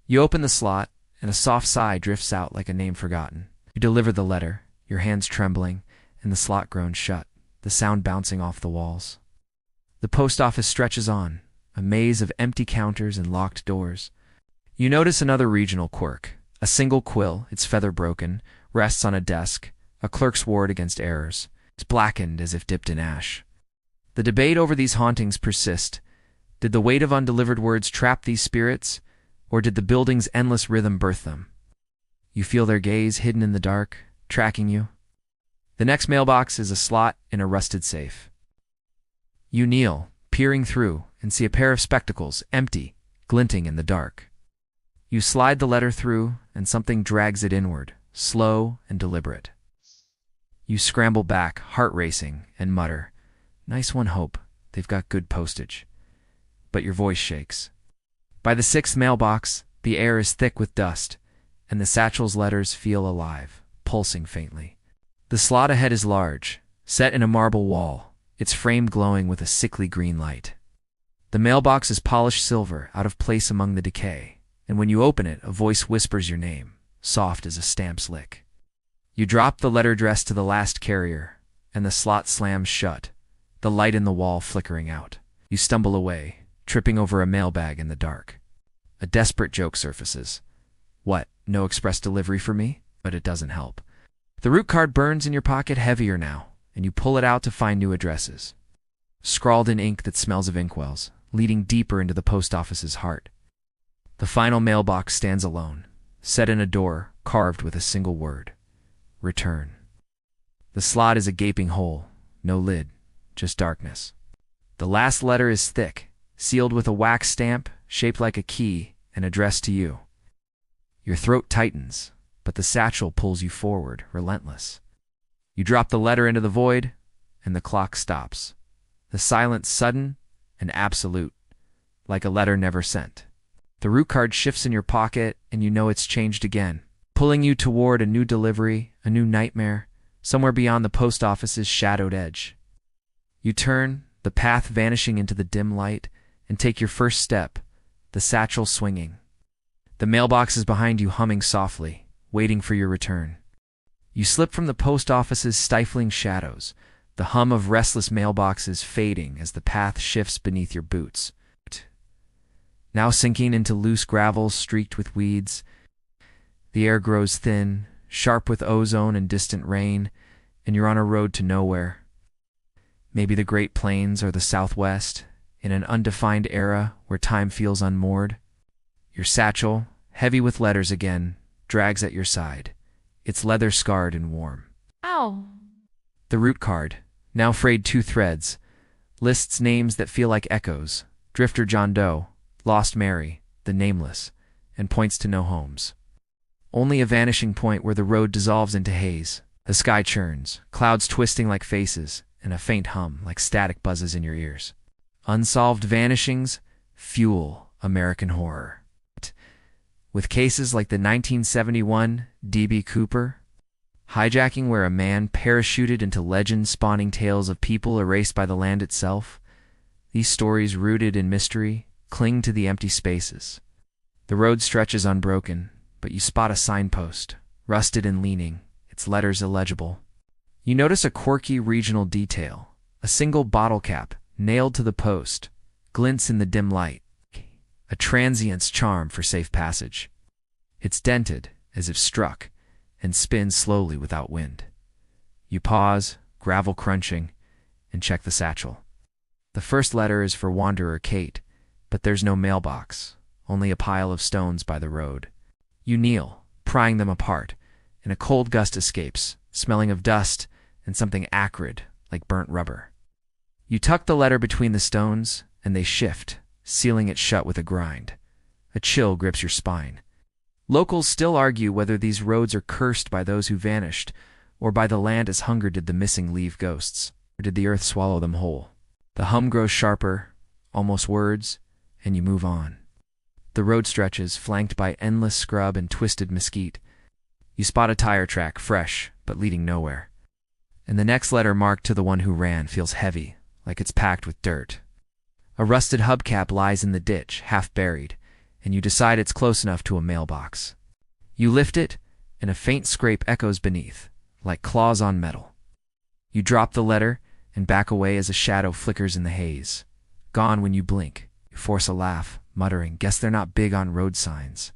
You open the slot, and a soft sigh drifts out like a name forgotten. You deliver the letter, your hands trembling, and the slot groans shut, the sound bouncing off the walls. The post office stretches on, a maze of empty counters and locked doors. You notice another regional quirk. A single quill, its feather broken, rests on a desk, a clerk's ward against errors. It's blackened as if dipped in ash. The debate over these hauntings persist. Did the weight of undelivered words trap these spirits, or did the building's endless rhythm birth them? You feel their gaze hidden in the dark, tracking you. The next mailbox is a slot in a rusted safe. You kneel, peering through, and see a pair of spectacles, empty, glinting in the dark. You slide the letter through, and something drags it inward, slow and deliberate. You scramble back, heart racing, and mutter, "Nice one, Hope. They've got good postage." But your voice shakes. By the sixth mailbox, the air is thick with dust, and the satchel's letters feel alive, pulsing faintly. The slot ahead is large, set in a marble wall, its frame glowing with a sickly green light. The mailbox is polished silver, out of place among the decay, and when you open it, a voice whispers your name, soft as a stamp's lick. You drop the letter addressed to the last carrier, and the slot slams shut, the light in the wall flickering out. You stumble away, tripping over a mailbag in the dark. A desperate joke surfaces. What, no express delivery for me? But it doesn't help. The route card burns in your pocket heavier now, and you pull it out to find new addresses. Scrawled in ink that smells of inkwells, leading deeper into the post office's heart. The final mailbox stands alone, set in a door carved with a single word. Return. The slot is a gaping hole, no lid, just darkness. The last letter is thick, sealed with a wax stamp, shaped like a key, and addressed to you. Your throat tightens, but the satchel pulls you forward, relentless. You drop the letter into the void, and the clock stops. The silence sudden and absolute, like a letter never sent. The route card shifts in your pocket, and you know it's changed again, pulling you toward a new delivery, a new nightmare, somewhere beyond the post office's shadowed edge. You turn, the path vanishing into the dim light, and take your first step, the satchel swinging. The mailbox is behind you, humming softly, waiting for your return. You slip from the post office's stifling shadows, the hum of restless mailboxes fading as the path shifts beneath your boots. Now sinking into loose gravel streaked with weeds, the air grows thin, sharp with ozone and distant rain, and you're on a road to nowhere. Maybe the Great Plains or the Southwest, in an undefined era where time feels unmoored. Your satchel, heavy with letters again, drags at your side, its leather scarred and warm. Ow! The route card, now frayed 2 threads, lists names that feel like echoes: Drifter John Doe, Lost Mary, the Nameless, and points to no homes. Only a vanishing point where the road dissolves into haze. The sky churns, clouds twisting like faces, and a faint hum like static buzzes in your ears. Unsolved vanishings fuel American horror. With cases like the 1971 D.B. Cooper hijacking, where a man parachuted into legend spawning tales of people erased by the land itself, these stories rooted in mystery cling to the empty spaces. The road stretches unbroken, but you spot a signpost, rusted and leaning, its letters illegible. You notice a quirky regional detail. A single bottle cap, nailed to the post, glints in the dim light, a transient's charm for safe passage. It's dented, as if struck, and spins slowly without wind. You pause, gravel crunching, and check the satchel. The first letter is for Wanderer Kate, but there's no mailbox, only a pile of stones by the road. You kneel, prying them apart, and a cold gust escapes, smelling of dust and something acrid like burnt rubber. You tuck the letter between the stones, and they shift, sealing it shut with a grind. A chill grips your spine. Locals still argue whether these roads are cursed by those who vanished, or by the land as hunger did the missing leave ghosts, or did the earth swallow them whole. The hum grows sharper, almost words, and you move on. The road stretches, flanked by endless scrub and twisted mesquite. You spot a tire track, fresh, but leading nowhere. And the next letter marked to the one who ran feels heavy, like it's packed with dirt. A rusted hubcap lies in the ditch, half buried, and you decide it's close enough to a mailbox. You lift it, and a faint scrape echoes beneath, like claws on metal. You drop the letter and back away as a shadow flickers in the haze. Gone when you blink. You force a laugh, muttering, "Guess they're not big on road signs."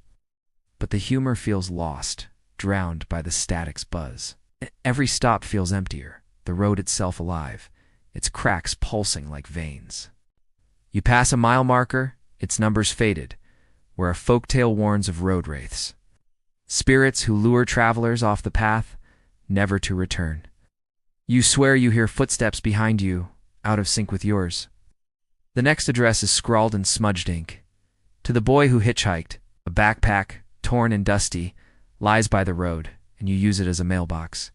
But the humor feels lost, drowned by the static's buzz. Every stop feels emptier, the road itself alive, its cracks pulsing like veins. You pass a mile marker, its numbers faded, where a folktale warns of road wraiths. Spirits who lure travelers off the path, never to return. You swear you hear footsteps behind you, out of sync with yours. The next address is scrawled in smudged ink. To the boy who hitchhiked, a backpack, torn and dusty, lies by the road, and you use it as a mailbox.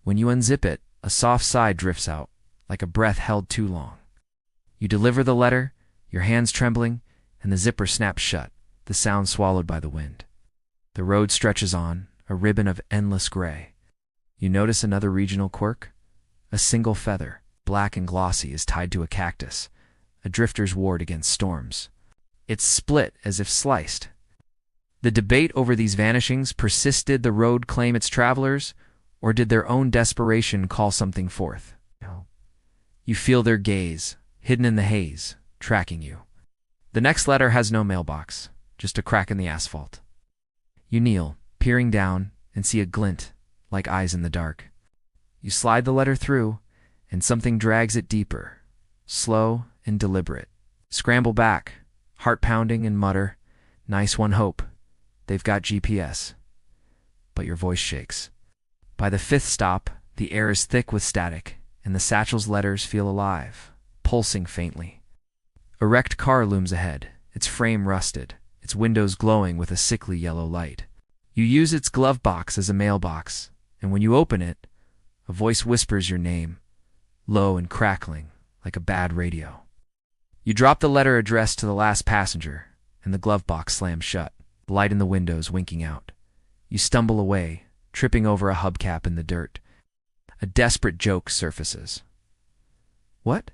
When you unzip it, a soft sigh drifts out, like a breath held too long. You deliver the letter, your hands trembling, and the zipper snaps shut, the sound swallowed by the wind. The road stretches on, a ribbon of endless gray. You notice another regional quirk? A single feather, black and glossy, is tied to a cactus, a drifter's ward against storms. It's split as if sliced. The debate over these vanishings persisted. The road claim its travelers, or did their own desperation call something forth? You feel their gaze, hidden in the haze, tracking you. The next letter has no mailbox, just a crack in the asphalt. You kneel, peering down, and see a glint, like eyes in the dark. You slide the letter through, and something drags it deeper, slow and deliberate. Scramble back, heart pounding, and mutter, "Nice one, Hope. They've got GPS." But your voice shakes. By the fifth stop, the air is thick with static, and the satchel's letters feel alive, pulsing faintly. A wrecked car looms ahead, its frame rusted, its windows glowing with a sickly yellow light. You use its glove box as a mailbox, and when you open it, a voice whispers your name, low and crackling, like a bad radio. You drop the letter addressed to the last passenger, and the glove box slams shut, the light in the windows winking out. You stumble away, tripping over a hubcap in the dirt. A desperate joke surfaces. "What?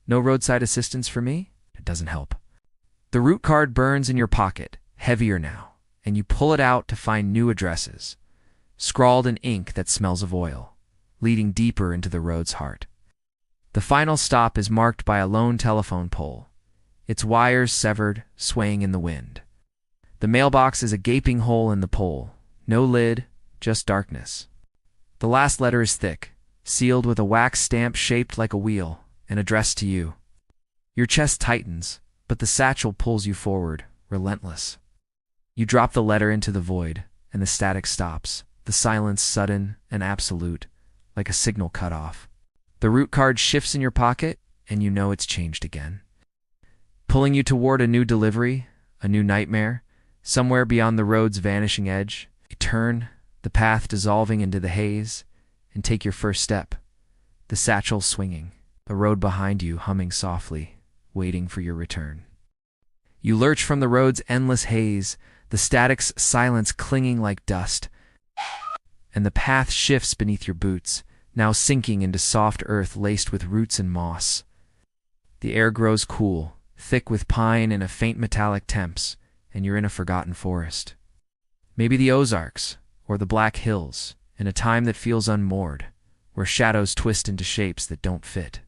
No roadside assistance for me?" It doesn't help. The route card burns in your pocket, heavier now, and you pull it out to find new addresses, scrawled in ink that smells of oil, leading deeper into the road's heart. The final stop is marked by a lone telephone pole, its wires severed, swaying in the wind. The mailbox is a gaping hole in the pole, no lid, just darkness. The last letter is thick, sealed with a wax stamp shaped like a wheel, and addressed to you. Your chest tightens, but the satchel pulls you forward, relentless. You drop the letter into the void, and the static stops, the silence sudden and absolute, like a signal cut off. The route card shifts in your pocket, and you know it's changed again. Pulling you toward a new delivery, a new nightmare, somewhere beyond the road's vanishing edge. You turn, the path dissolving into the haze, and take your first step, the satchel swinging, the road behind you humming softly, waiting for your return. You lurch from the road's endless haze, the static's silence clinging like dust, and the path shifts beneath your boots, now sinking into soft earth laced with roots and moss. The air grows cool, thick with pine and a faint metallic temps, and you're in a forgotten forest. Maybe the Ozarks, or the Black Hills, in a time that feels unmoored, where shadows twist into shapes that don't fit.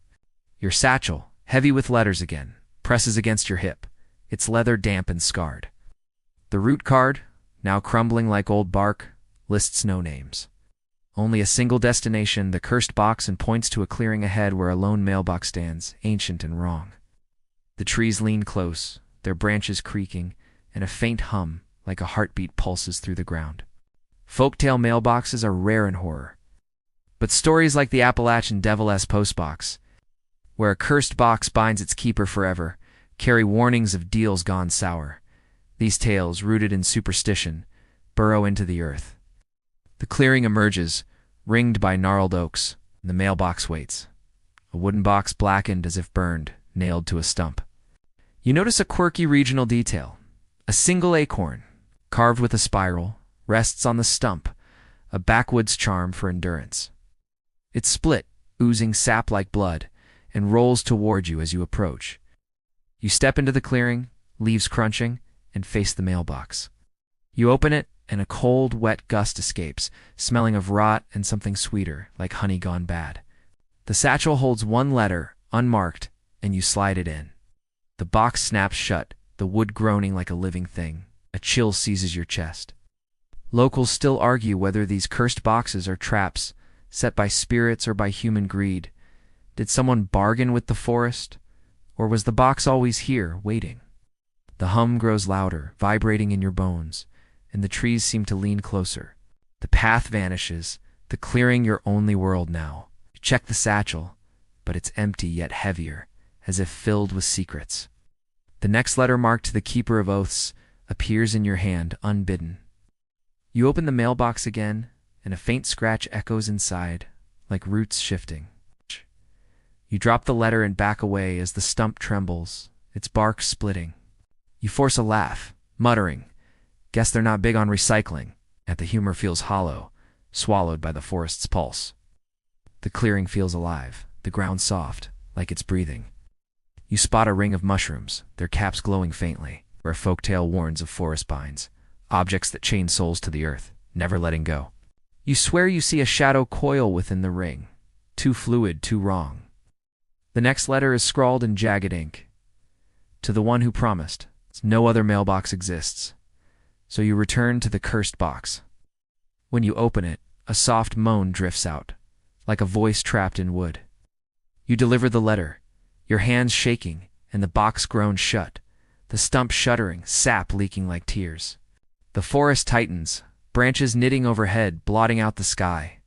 Your satchel, heavy with letters again, presses against your hip, its leather damp and scarred. The route card, now crumbling like old bark, lists no names. Only a single destination, the cursed box, and points to a clearing ahead where a lone mailbox stands, ancient and wrong. The trees lean close, their branches creaking, and a faint hum, like a heartbeat, pulses through the ground. Folktale mailboxes are rare in horror, But stories like the Appalachian Devil-S Postbox, where a cursed box binds its keeper forever, carry warnings of deals gone sour. These tales, rooted in superstition, burrow into the earth. The clearing emerges, ringed by gnarled oaks, and the mailbox waits. A wooden box blackened as if burned, nailed to a stump. You notice a quirky regional detail. A single acorn, carved with a spiral, rests on the stump, a backwoods charm for endurance. It's split, oozing sap like blood, and rolls toward you as you approach. You step into the clearing, leaves crunching, and face the mailbox. You open it, and a cold, wet gust escapes, smelling of rot and something sweeter, like honey gone bad. The satchel holds one letter, unmarked, and you slide it in. The box snaps shut, the wood groaning like a living thing. A chill seizes your chest. Locals still argue whether these cursed boxes are traps, set by spirits or by human greed. Did someone bargain with the forest? Or was the box always here, waiting? The hum grows louder, vibrating in your bones, and the trees seem to lean closer. The path vanishes, the clearing your only world now. You check the satchel, but it's empty yet heavier, as if filled with secrets. The next letter marked to the keeper of oaths appears in your hand, unbidden. You open the mailbox again, and a faint scratch echoes inside, like roots shifting. You drop the letter and back away as the stump trembles, its bark splitting. You force a laugh, muttering, "Guess they're not big on recycling," and the humor feels hollow, swallowed by the forest's pulse. The clearing feels alive, the ground soft, like it's breathing. You spot a ring of mushrooms, their caps glowing faintly, where folktale warns of forest binds, objects that chain souls to the earth, never letting go. You swear you see a shadow coil within the ring, too fluid, too wrong. The next letter is scrawled in jagged ink. To the one who promised, no other mailbox exists. So you return to the cursed box. When you open it, a soft moan drifts out, like a voice trapped in wood. You deliver the letter, your hands shaking, and the box groans shut, the stump shuddering, sap leaking like tears. The forest tightens, branches knitting overhead, blotting out the sky.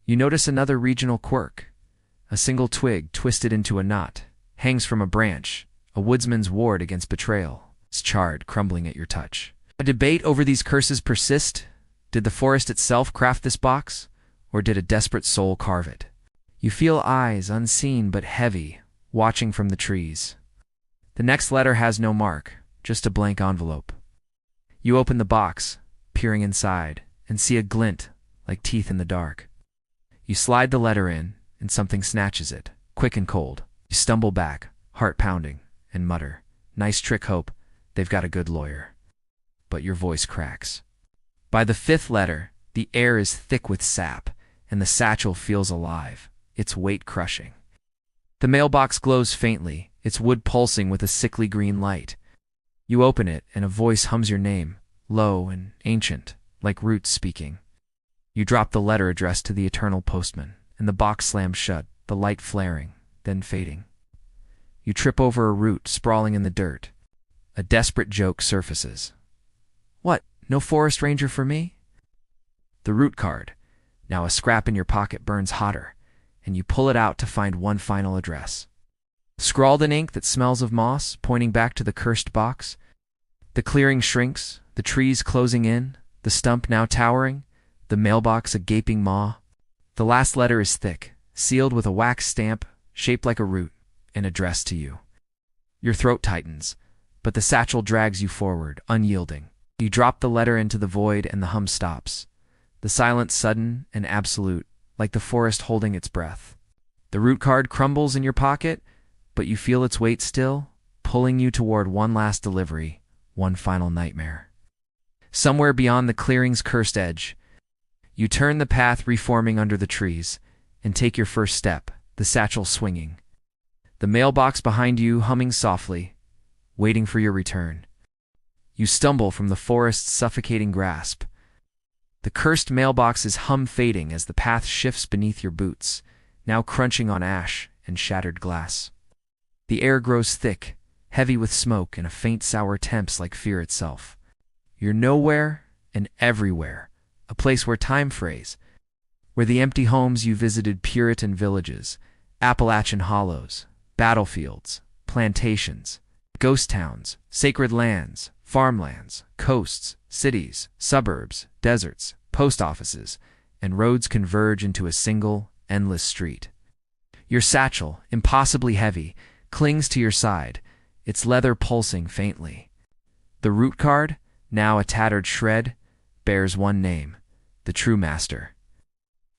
You notice another regional quirk. A single twig, twisted into a knot, hangs from a branch, a woodsman's ward against betrayal. It's charred, crumbling at your touch. A debate over these curses persist. Did the forest itself craft this box, or did a desperate soul carve it? You feel eyes, unseen but heavy, watching from the trees. The next letter has no mark, just a blank envelope. You open the box, peering inside, and see a glint, like teeth in the dark. You slide the letter in, and something snatches it, quick and cold. You stumble back, heart pounding, and mutter, "Nice trick, Hope. They've got a good lawyer." But your voice cracks. By the fifth letter, the air is thick with sap, and the satchel feels alive, its weight crushing. The mailbox glows faintly, its wood pulsing with a sickly green light. You open it, and a voice hums your name, low and ancient, like roots speaking. You drop the letter addressed to the eternal postman, and the box slams shut, the light flaring, then fading. You trip over a root sprawling in the dirt. A desperate joke surfaces. "What, no forest ranger for me?" The root card, now a scrap in your pocket, burns hotter, and you pull it out to find one final address. Scrawled in ink that smells of moss, pointing back to the cursed box. The clearing shrinks, the trees closing in, the stump now towering, the mailbox a gaping maw. The last letter is thick, sealed with a wax stamp, shaped like a root, and addressed to you. Your throat tightens, but the satchel drags you forward, unyielding. You drop the letter into the void and the hum stops. The silence sudden and absolute, like the forest holding its breath. The root card crumbles in your pocket, but you feel its weight still, pulling you toward one last delivery, one final nightmare. Somewhere beyond the clearing's cursed edge, you turn the path reforming under the trees, and take your first step, the satchel swinging. The mailbox behind you humming softly, waiting for your return. You stumble from the forest's suffocating grasp. The cursed mailbox's hum fading as the path shifts beneath your boots, now crunching on ash and shattered glass. The air grows thick, heavy with smoke and a faint sour temps like fear itself. You're nowhere and everywhere, a place where time frays, where the empty homes you visited, Puritan villages, Appalachian hollows, battlefields, plantations, ghost towns, sacred lands, farmlands, coasts, cities, suburbs, deserts, post offices, and roads converge into a single, endless street. Your satchel, impossibly heavy, clings to your side, its leather pulsing faintly. The route card, now a tattered shred, bears one name, the true master.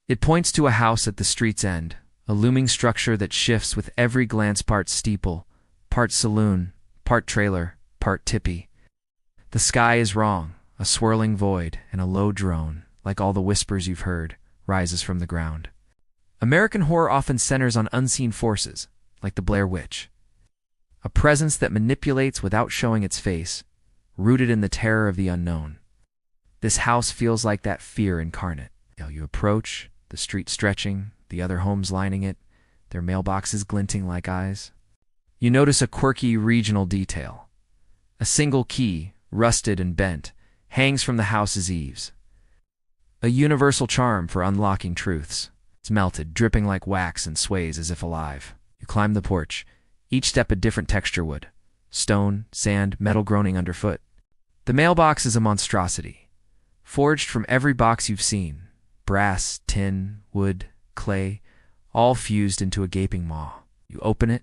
It points to a house at the street's end, a looming structure that shifts with every glance, part steeple, part saloon, part trailer, part tippy. The sky is wrong, a swirling void, and a low drone, like all the whispers you've heard, rises from the ground. American horror often centers on unseen forces, like the Blair Witch. A presence that manipulates without showing its face, rooted in the terror of the unknown. This house feels like that fear incarnate. You approach, the street stretching, the other homes lining it, their mailboxes glinting like eyes. You notice a quirky regional detail. A single key, rusted and bent, hangs from the house's eaves. A universal charm for unlocking truths. It's melted, dripping like wax, and sways as if alive. You climb the porch, each step a different texture wood. Stone, sand, metal groaning underfoot. The mailbox is a monstrosity, forged from every box you've seen. Brass, tin, wood, clay, all fused into a gaping maw. You open it,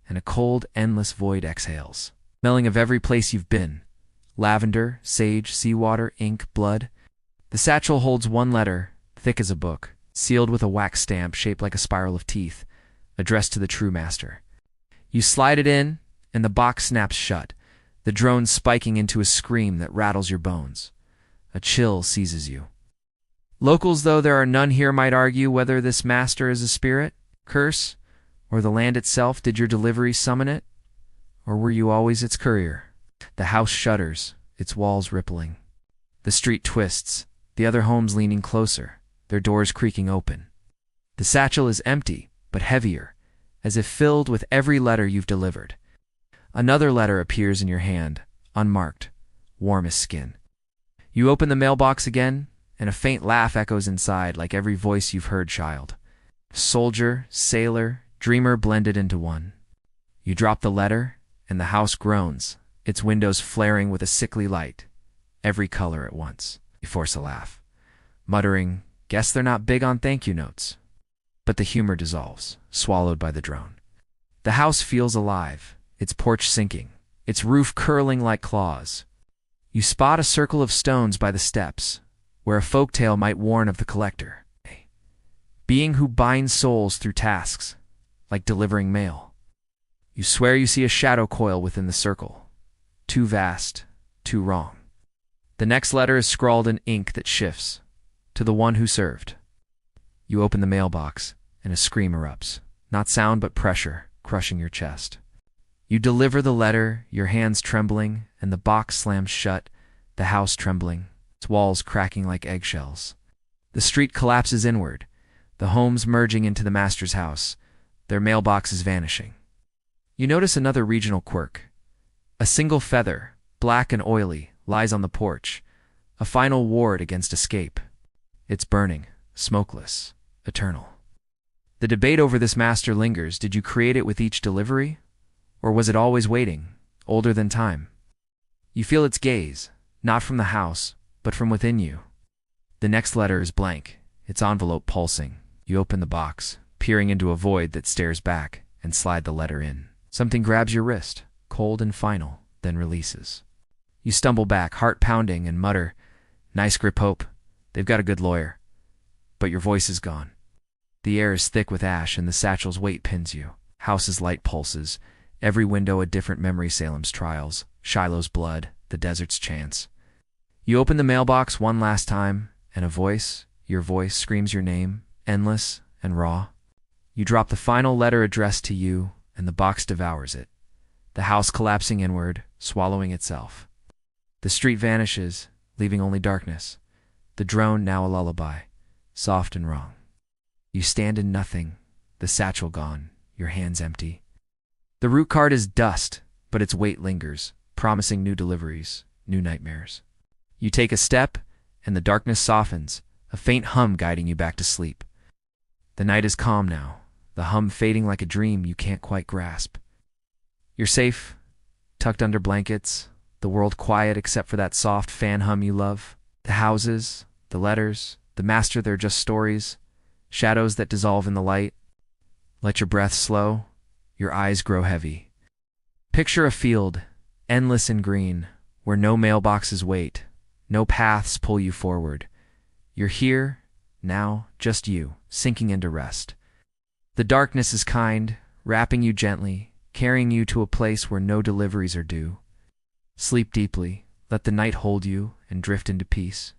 and a cold, endless void exhales, smelling of every place you've been. Lavender, sage, seawater, ink, blood. The satchel holds one letter, thick as a book, sealed with a wax stamp shaped like a spiral of teeth, addressed to the true master. You slide it in, and the box snaps shut, the drone spiking into a scream that rattles your bones. A chill seizes you. Locals, though there are none here, might argue whether this master is a spirit, curse, or the land itself. Did your delivery summon it? Or were you always its courier? The house shudders, its walls rippling. The street twists, the other homes leaning closer, their doors creaking open. The satchel is empty, but heavier, as if filled with every letter you've delivered. Another letter appears in your hand, unmarked, warm as skin. You open the mailbox again, and a faint laugh echoes inside like every voice you've heard, child. Soldier, sailor, dreamer blended into one. You drop the letter, and the house groans, its windows flaring with a sickly light, every color at once. You force a laugh, muttering, "Guess they're not big on thank you notes." But the humor dissolves, swallowed by the drone. The house feels alive, its porch sinking, its roof curling like claws. You spot a circle of stones by the steps, where a folktale might warn of the collector. A being who binds souls through tasks, like delivering mail. You swear you see a shadow coil within the circle. Too vast, too wrong. The next letter is scrawled in ink that shifts, to the one who served. You open the mailbox, and a scream erupts, not sound but pressure, crushing your chest. You deliver the letter, your hands trembling, and the box slams shut, the house trembling, its walls cracking like eggshells. The street collapses inward, the homes merging into the master's house, their mailboxes vanishing. You notice another regional quirk. A single feather, black and oily, lies on the porch, a final ward against escape. It's burning, smokeless, eternal. The debate over this master lingers. Did you create it with each delivery? Or was it always waiting, older than time? You feel its gaze, not from the house, but from within you. The next letter is blank, its envelope pulsing. You open the box, peering into a void that stares back, and slide the letter in. Something grabs your wrist, cold and final, then releases. You stumble back, heart pounding, and mutter, "Nice grip, Hope. They've got a good lawyer." But your voice is gone. The air is thick with ash, and the satchel's weight pins you. House's light pulses, every window a different memory. Salem's trials, Shiloh's blood, the desert's chance. You open the mailbox one last time, and a voice, your voice, screams your name, endless and raw. You drop the final letter addressed to you, and the box devours it, the house collapsing inward, swallowing itself. The street vanishes, leaving only darkness, the drone now a lullaby, soft and wrong. You stand in nothing, the satchel gone, your hands empty. The route card is dust, but its weight lingers, promising new deliveries, new nightmares. You take a step, and the darkness softens, a faint hum guiding you back to sleep. The night is calm now, the hum fading like a dream you can't quite grasp. You're safe, tucked under blankets, the world quiet except for that soft fan hum you love. The houses, the letters, the master, they're just stories, shadows that dissolve in the light. Let your breath slow, your eyes grow heavy. Picture a field, endless and green, where no mailboxes wait, no paths pull you forward. You're here, now, just you, sinking into rest. The darkness is kind, wrapping you gently, carrying you to a place where no deliveries are due. Sleep deeply, let the night hold you, and drift into peace.